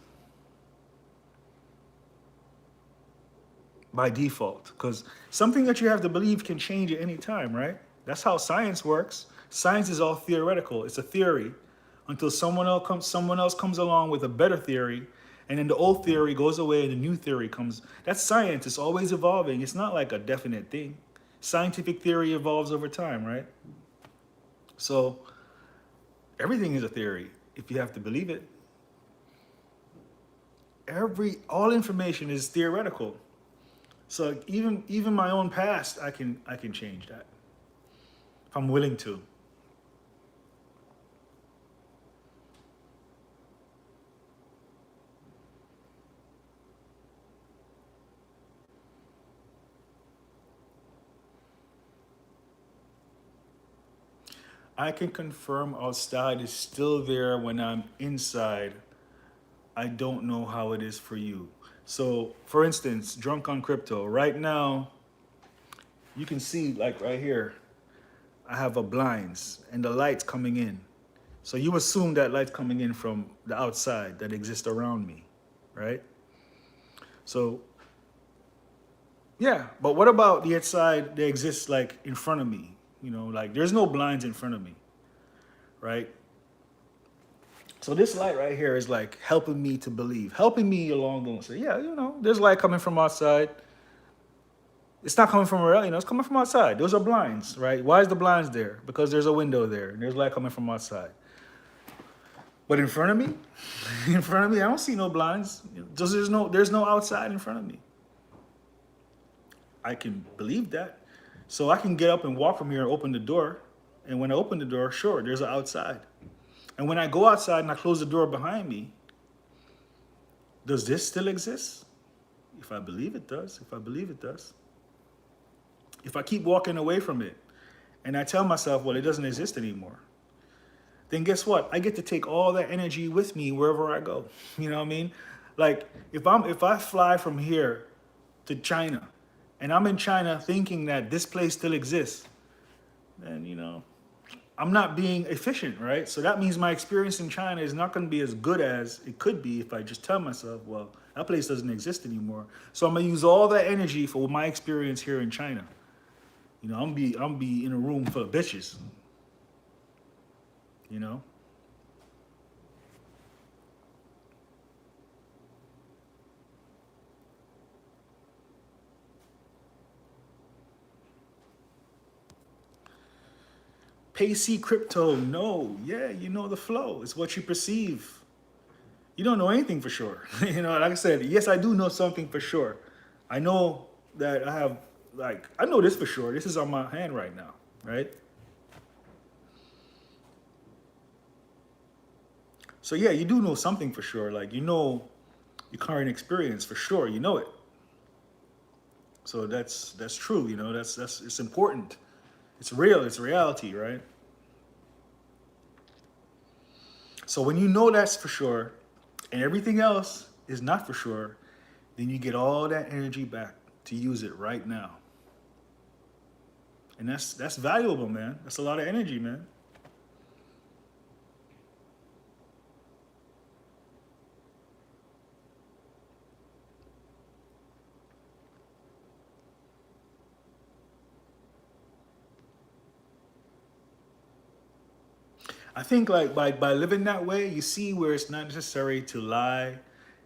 by default. Because something that you have to believe can change at any time, right? That's how science works. Science is all theoretical. It's a theory until someone else comes along with a better theory, and then the old theory goes away and the new theory comes. That's science. It's always evolving. It's not like a definite thing. Scientific theory evolves over time, right? So everything is a theory if you have to believe it. All information is theoretical. So even my own past, I can change that if I'm willing to. I can confirm outside is still there when I'm inside. I don't know how it is for you. So, for instance, drunk on crypto. Right now, you can see like right here, I have a blinds and the light's coming in. So you assume that light's coming in from the outside that exists around me, right? So yeah, but what about the outside that exists like in front of me? You know, like there's no blinds in front of me, right? So this light right here is like helping me to believe, helping me along the line. So yeah, there's light coming from outside. It's not coming from around, it's coming from outside. Those are blinds, right? Why is the blinds there? Because there's a window there and there's light coming from outside. But in front of me, I don't see no blinds. Just there's no outside in front of me. I can believe that. So I can get up and walk from here and open the door. And when I open the door, sure, there's an outside. And when I go outside and I close the door behind me, does this still exist? If I believe it does, if I believe it does. If I keep walking away from it and I tell myself, well, it doesn't exist anymore, then guess what? I get to take all that energy with me wherever I go. You know what I mean? Like if I fly from here to China and I'm in China thinking that this place still exists, then I'm not being efficient, right? So that means my experience in China is not going to be as good as it could be if I just tell myself, well, That place doesn't exist anymore. So I'm gonna use all that energy for my experience here in China. You know, I'm be in a room full of bitches. You know. Pacey crypto, no, yeah, you know the flow. It's what you perceive. You don't know anything for sure. You know, like I said, yes, I do know something for sure. I know that I have, like, I know this for sure. This is on my hand right now, right? So yeah, you do know something for sure. Like, you know your current experience for sure. You know it. So that's true. You know, that's it's important. It's real. It's reality, right? So when you know that's for sure, and everything else is not for sure, then you get all that energy back to use it right now. And that's valuable, man. That's a lot of energy, man. I think like by living that way, you see where it's not necessary to lie,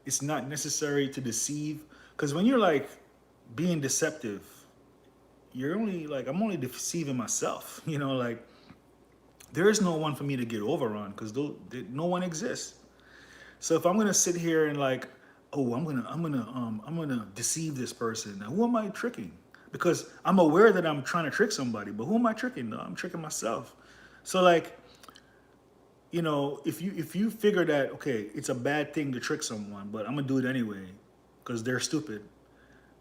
it's not necessary to deceive. Because when you're like being deceptive, you're only like I'm only deceiving myself. You know, like there is no one for me to get over on because no one exists. So if I'm gonna sit here and like, oh, I'm gonna deceive this person. Now, who am I tricking? Because I'm aware that I'm trying to trick somebody, but who am I tricking? No, I'm tricking myself. So like, you know, if you figure that okay, it's a bad thing to trick someone, but I'm gonna do it anyway because they're stupid.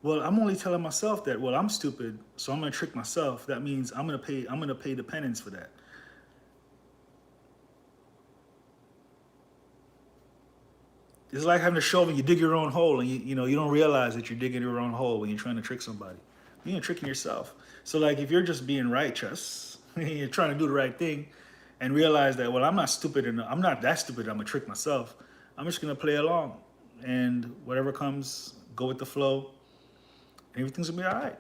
Well, I'm only telling myself that. Well, I'm stupid, so I'm gonna trick myself. That means I'm gonna pay. I'm gonna pay the penance for that. It's like having a shovel. You dig your own hole, and you know you don't realize that you're digging your own hole when you're trying to trick somebody. You're tricking yourself. So like if you're just being righteous, you're trying to do the right thing, and realize that well I'm not stupid enough. I'm not that stupid. I'm gonna trick myself. I'm just gonna play along, and whatever comes, go with the flow. And everything's gonna be all right.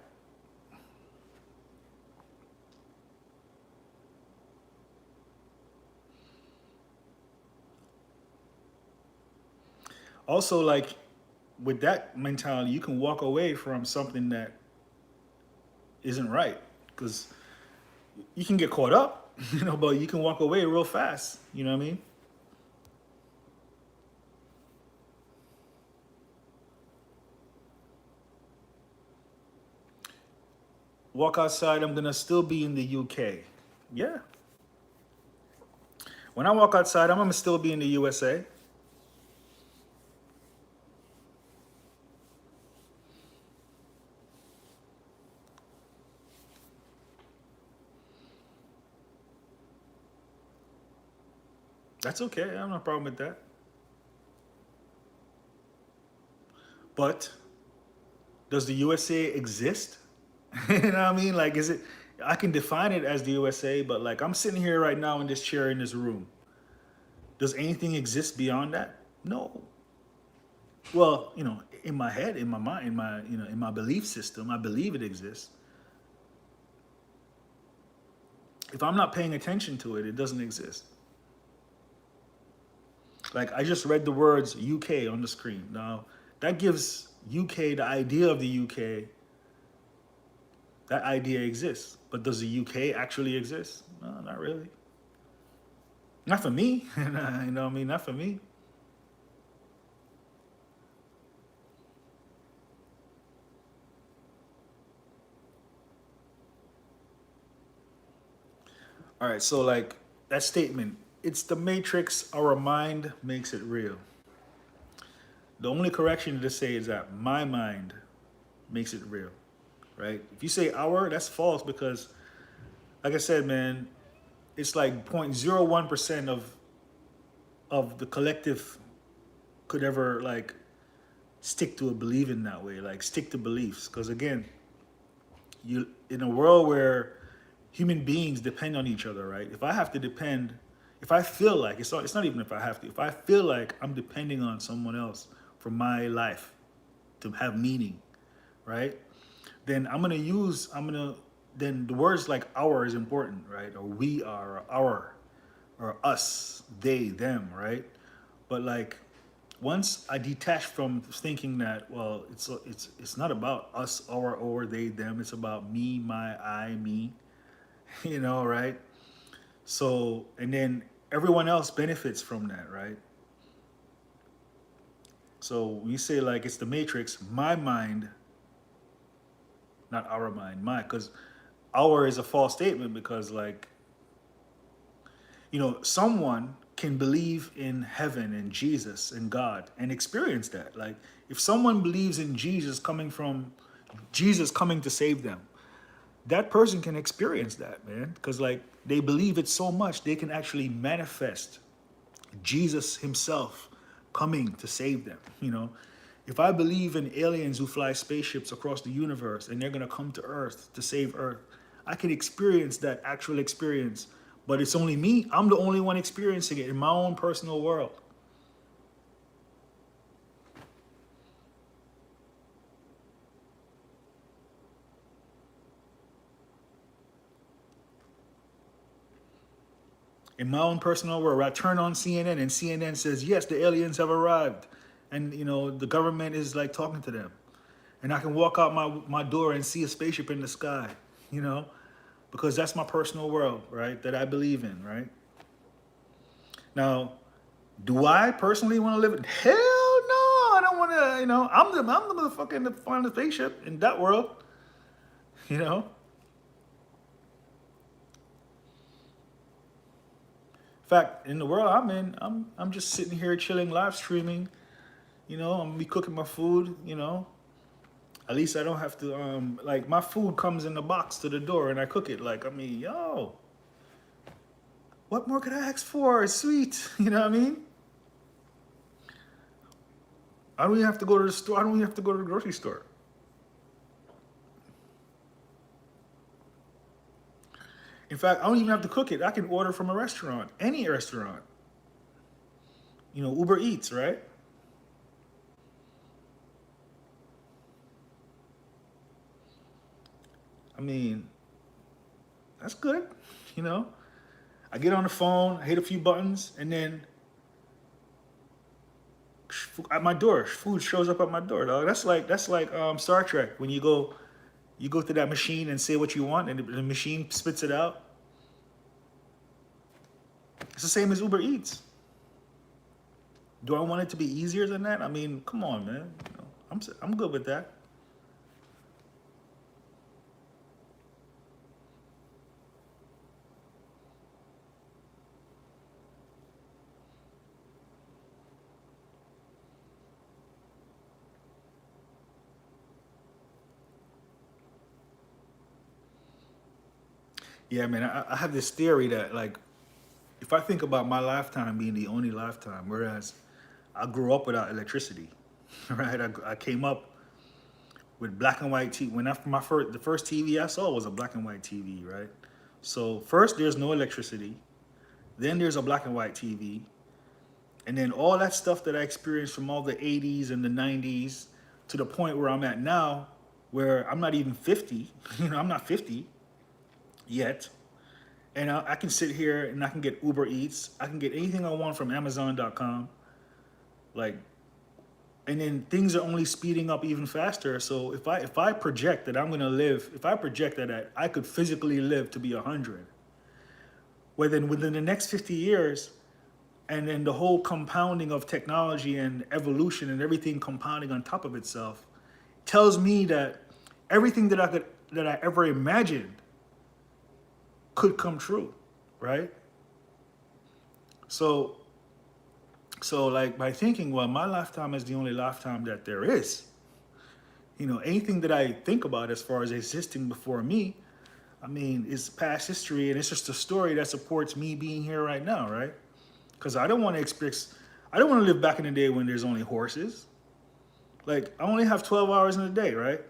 Also, like with that mentality, you can walk away from something that isn't right because you can get caught up, you know, but you can walk away real fast. You know what I mean? Walk outside, I'm gonna still be in the UK. Yeah. When I walk outside, I'm gonna still be in the USA. That's okay. I have no problem with that. But does the USA exist? You know what I mean? Like, is it? I can define it as the USA, but like I'm sitting here right now in this chair in this room. Does anything exist beyond that? No. Well, you know, in my head, in my mind, in my in my belief system, I believe it exists. If I'm not paying attention to it, it doesn't exist. Like I just read the words UK on the screen. Now that gives UK the idea of the UK. That idea exists, but does the UK actually exist? No, not really. Not for me. You know what I mean? Not for me. All right, so like that statement, it's the matrix, our mind makes it real. The only correction to say is that my mind makes it real, right? If you say our, that's false because, like I said, man, it's like 0.01% of the collective could ever like stick to a belief in that way, like stick to beliefs. Because again, you in a world where human beings depend on each other, right? If I have to depend, if I feel like it's not even if I have to, if I feel like I'm depending on someone else for my life to have meaning, right? Then then the words like our is important, right? Or we are, or our, or us, they, them, right? But like once I detach from thinking that, well, it's not about us, our, or, they, them. It's about me, my, I, me, you know, right? So, and then everyone else benefits from that, right? So we say like it's the matrix, my mind, not our mind, my, because our is a false statement because like, you know, someone can believe in heaven and Jesus and God and experience that. Like if someone believes in Jesus coming to save them, that person can experience that, man. Because like they believe it so much they can actually manifest Jesus himself coming to save them, you know. If I believe in aliens who fly spaceships across the universe and they're gonna come to Earth to save Earth, I can experience that actual experience. But it's only me. I'm the only one experiencing it in my own personal world. In my own personal world, where I turn on CNN and CNN says, yes, the aliens have arrived. And, you know, the government is like talking to them. And I can walk out my door and see a spaceship in the sky, you know, because that's my personal world, right, that I believe in, right? Now, do I personally want to live it? Hell no, I don't want to, you know, I'm the motherfucker in the flying the spaceship in that world, you know? In fact, in the world I'm in, I'm just sitting here chilling, live streaming, you know, I'm gonna be cooking my food, you know. At least I don't have to, like my food comes in the box to the door and I cook it. Like, I mean, yo, what more could I ask for? It's sweet, you know what I mean? I don't even have to go to the store. I don't even have to go to the grocery store. In fact, I don't even have to cook it. I can order from a restaurant, any restaurant. You know, Uber Eats, right? I mean, that's good, you know? I get on the phone, I hit a few buttons, and then at my door, food shows up at my door, dog. That's like Star Trek when you go to that machine and say what you want, and the machine spits it out. It's the same as Uber Eats. Do I want it to be easier than that? I mean, come on, man. You know, I'm good with that. Yeah, man. I have this theory that like if I think about my lifetime being the only lifetime, whereas I grew up without electricity, right? I came up with black and white TV. When the first TV I saw was a black and white TV, right? So first there's no electricity, then there's a black and white TV, and then all that stuff that I experienced from all the 80s and the 90s to the point where I'm at now, where I'm not even 50. You know, I'm not 50 yet. And I can sit here and I can get Uber Eats. I can get anything I want from Amazon.com. Like, and then things are only speeding up even faster. So if I project that I'm gonna live, if I project that I could physically live to be 100, within the next 50 years, and then the whole compounding of technology and evolution and everything compounding on top of itself, tells me that everything that I ever imagined could come true, right? So like by thinking, well, my lifetime is the only lifetime that there is. You know, anything that I think about as far as existing before me, I mean, is past history, and it's just a story that supports me being here right now, right? Because I don't want to live back in the day when there's only horses. Like, I only have 12 hours in a day, right?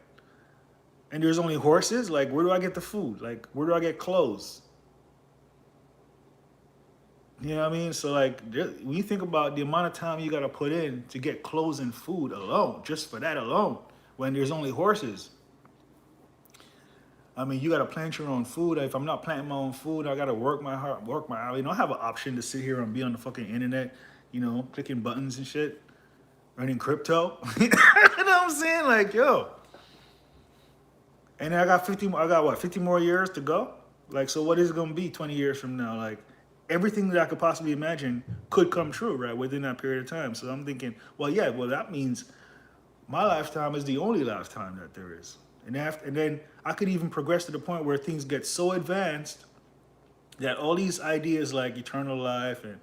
And there's only horses. Like, where do I get the food? Like, where do I get clothes? You know what I mean? So like, when you think about the amount of time you got to put in to get clothes and food alone, just for that alone, when there's only horses. I mean, you got to plant your own food. If I'm not planting my own food, I got to work my heart, work my hour. You know, I have an option to sit here and be on the fucking internet, you know, clicking buttons and shit, running crypto. You know what I'm saying? Like, yo. And then I got 50. I got what, 50 more years to go? Like, so what is it gonna be 20 years from now? Like, everything that I could possibly imagine could come true, right, within that period of time. So I'm thinking, well, yeah, well, that means my lifetime is the only lifetime that there is. And then I could even progress to the point where things get so advanced that all these ideas like eternal life and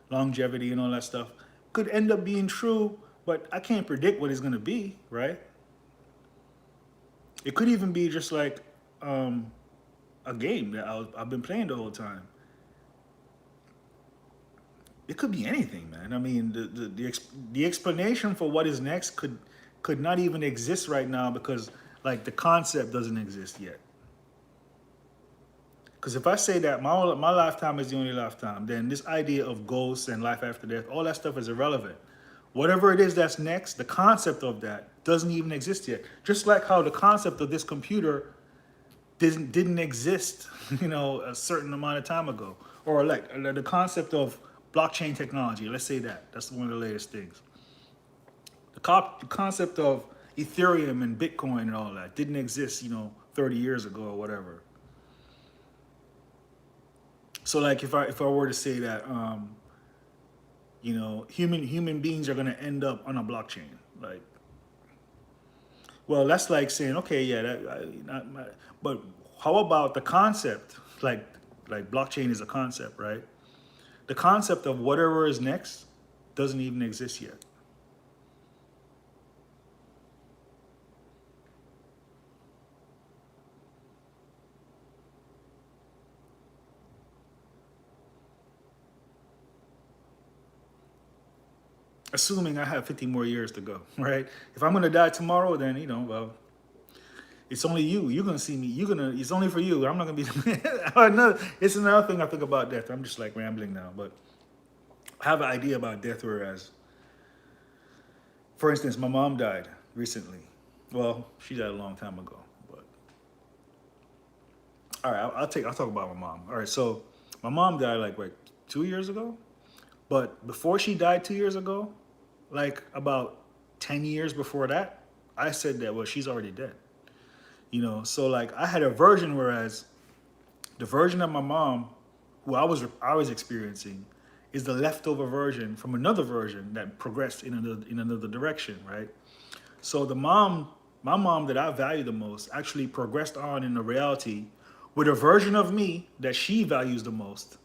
longevity and all that stuff could end up being true, but I can't predict what it's gonna be, right? It could even be just like a game that I've been playing the whole time. It could be anything, man. I mean, the explanation for what is next could not even exist right now because like the concept doesn't exist yet. Because if I say that my lifetime is the only lifetime, then this idea of ghosts and life after death, all that stuff is irrelevant. Whatever it is that's next, the concept of that doesn't even exist yet. Just like how the concept of this computer didn't exist, you know, a certain amount of time ago, or like the concept of blockchain technology. Let's say that's one of the latest things. The concept of Ethereum and Bitcoin and all that didn't exist, you know, 30 years ago or whatever. So like if I were to say that you know, human beings are gonna end up on a blockchain, like, well, that's like saying, okay, yeah, but how about the concept, like blockchain is a concept, right? The concept of whatever is next doesn't even exist yet. Assuming I have 50 more years to go, right? If I'm gonna die tomorrow, then you know, well, it's only you. You're gonna see me. It's only for you. I'm not gonna be. It's another thing I think about death. I'm just like rambling now, but I have an idea about death. Whereas, for instance, my mom died recently. Well, she died a long time ago, but all right, I'll talk about my mom. All right, so my mom died like what, 2 years ago, but before she died 2 years ago, like about 10 years before that, I said that, well, she's already dead. You know, so like I had a version, whereas the version of my mom, who I was experiencing, is the leftover version from another version that progressed in another direction, right? So my mom that I value the most, actually progressed on in the reality with a version of me that she values the most,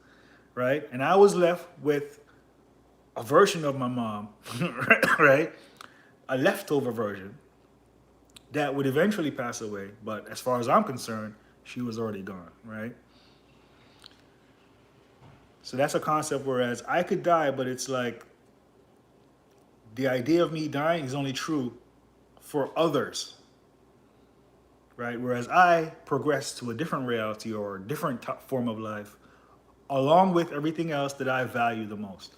right? And I was left with a version of my mom, right? A leftover version that would eventually pass away, but as far as I'm concerned, she was already gone, right? So that's a concept, whereas I could die, but it's like the idea of me dying is only true for others, right? Whereas I progress to a different reality or a different form of life, along with everything else that I value the most.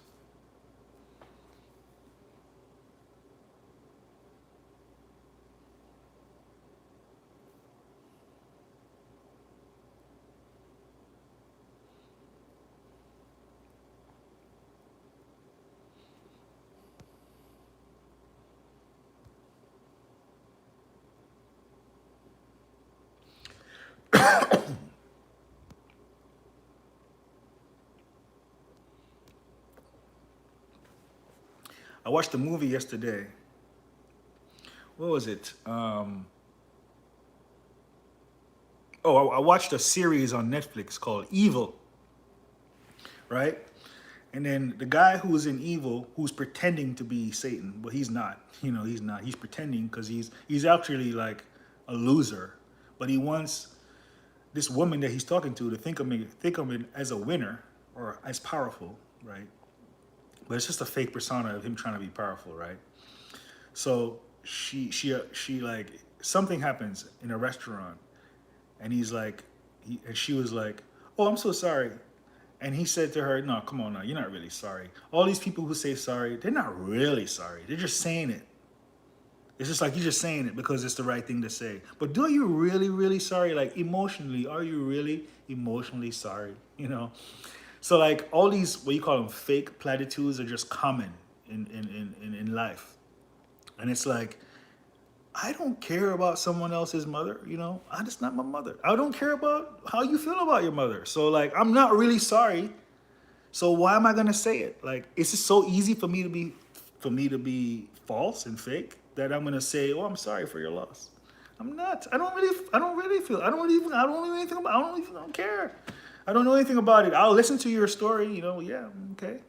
I watched a movie yesterday. What was it? I watched a series on Netflix called Evil, right? And then the guy who's in Evil, who's pretending to be Satan, but he's not. You know, he's not. He's pretending because he's actually like a loser, but he wants this woman that he's talking to think of him as a winner or as powerful, right? But it's just a fake persona of him trying to be powerful, right? So she like something happens in a restaurant, and he's like, and she was like, "Oh, I'm so sorry," And he said to her, no, come on now, you're not really sorry. All these people who say sorry, they're not really sorry. They're just saying it. It's just like you're just saying it because it's the right thing to say. But are you really, really sorry? Like emotionally, are you really emotionally sorry? You know? So like all these, what you call them, fake platitudes are just common in life. And it's like, I don't care about someone else's mother, you know? I just not my mother. I don't care about how you feel about your mother. So like I'm not really sorry. So why am I gonna say it? Like it's just so easy for me to be false and fake that I'm gonna say, "Oh, I'm sorry for your loss." I'm not. I don't really feel. I don't know anything about. I don't care. I don't know anything about it. I'll listen to your story. You know, yeah, okay.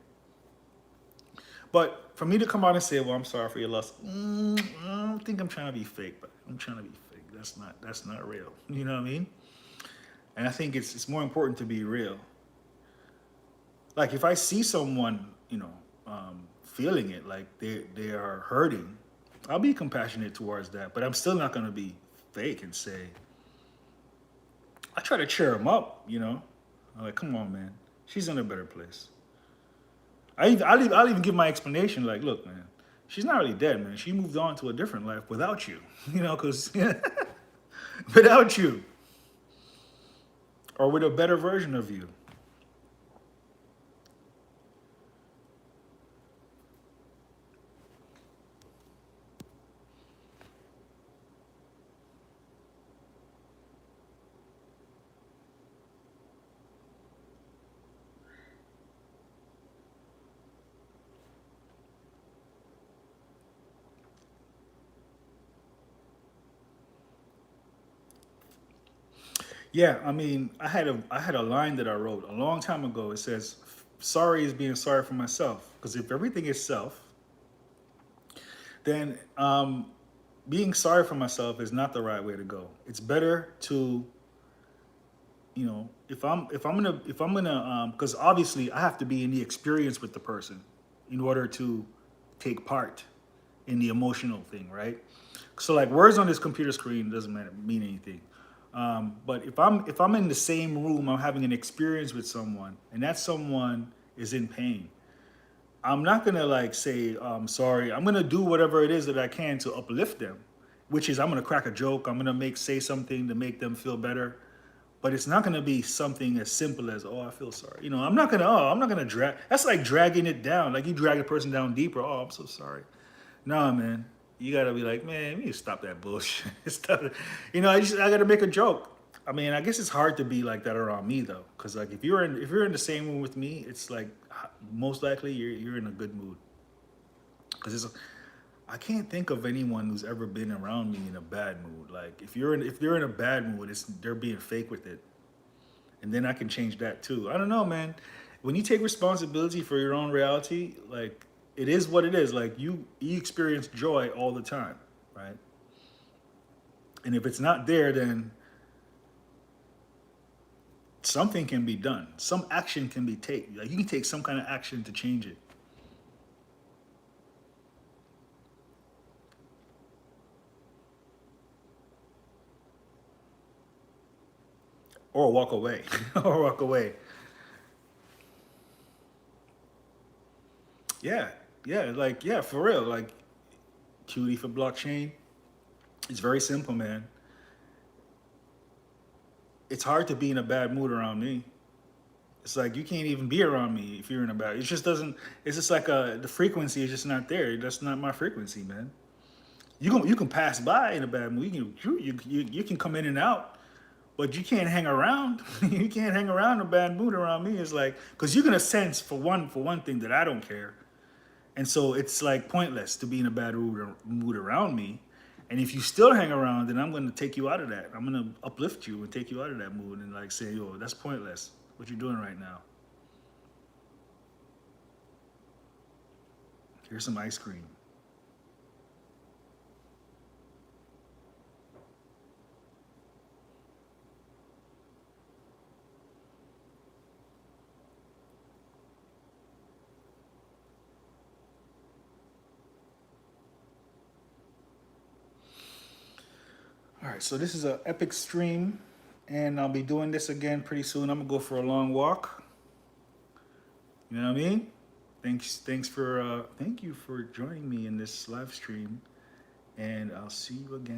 But for me to come out and say, "Well, I'm sorry for your loss," I don't think I'm trying to be fake. But I'm trying to be fake. That's not real. You know what I mean? And I think it's more important to be real. Like if I see someone, you know, feeling it, like they are hurting, I'll be compassionate towards that. But I'm still not gonna be fake and say. I try to cheer them up, you know. I'm like, come on, man, she's in a better place. I'll even give my explanation. Like, look, man, she's not really dead, man. She moved on to a different life without you, you know, because without you, or with a better version of you. Yeah, I mean, I had a line that I wrote a long time ago. It says, "Sorry is being sorry for myself." Because if everything is self, then being sorry for myself is not the right way to go. It's better to, you know, if I'm gonna because obviously I have to be in the experience with the person in order to take part in the emotional thing, right? So like words on this computer screen doesn't mean anything. But if I'm in the same room, I'm having an experience with someone, and that someone is in pain. I'm not gonna like say sorry. I'm gonna do whatever it is that I can to uplift them, which is I'm gonna crack a joke. I'm gonna say something to make them feel better. But it's not gonna be something as simple as, oh, I feel sorry. You know, I'm not gonna drag. That's like dragging it down. Like you drag a person down deeper. Oh, I'm so sorry. Nah, man. You gotta be like, man, you need to stop that bullshit. Stop it. You know, I gotta make a joke. I mean, I guess it's hard to be like that around me though, because like if you're in the same room with me, it's like most likely you're in a good mood. Because I can't think of anyone who's ever been around me in a bad mood. Like if they're in a bad mood, they're being fake with it, and then I can change that too. I don't know, man. When you take responsibility for your own reality, like it is what it is. Like you experience joy all the time, right? And if it's not there, then something can be done. Some action can be taken. Like you can take some kind of action to change it. Or walk away. Or walk away. Yeah. Yeah. Like, yeah, for real. Like QD for blockchain. It's very simple, man. It's hard to be in a bad mood around me. It's like you can't even be around me if you're in a bad. It just doesn't. It's just like the frequency is just not there. That's not my frequency, man. You can pass by in a bad mood. You can come in and out, but you can't hang around. You can't hang around in a bad mood around me. It's like because you're gonna sense for one thing that I don't care, and so it's like pointless to be in a bad mood around me. And if you still hang around, then I'm gonna take you out of that. I'm gonna uplift you and take you out of that mood and like say, yo, that's pointless. What you're doing right now. Here's some ice cream. All right, so this is an epic stream, and I'll be doing this again pretty soon. I'm gonna go for a long walk. You know what I mean? Thank you for joining me in this live stream, and I'll see you again.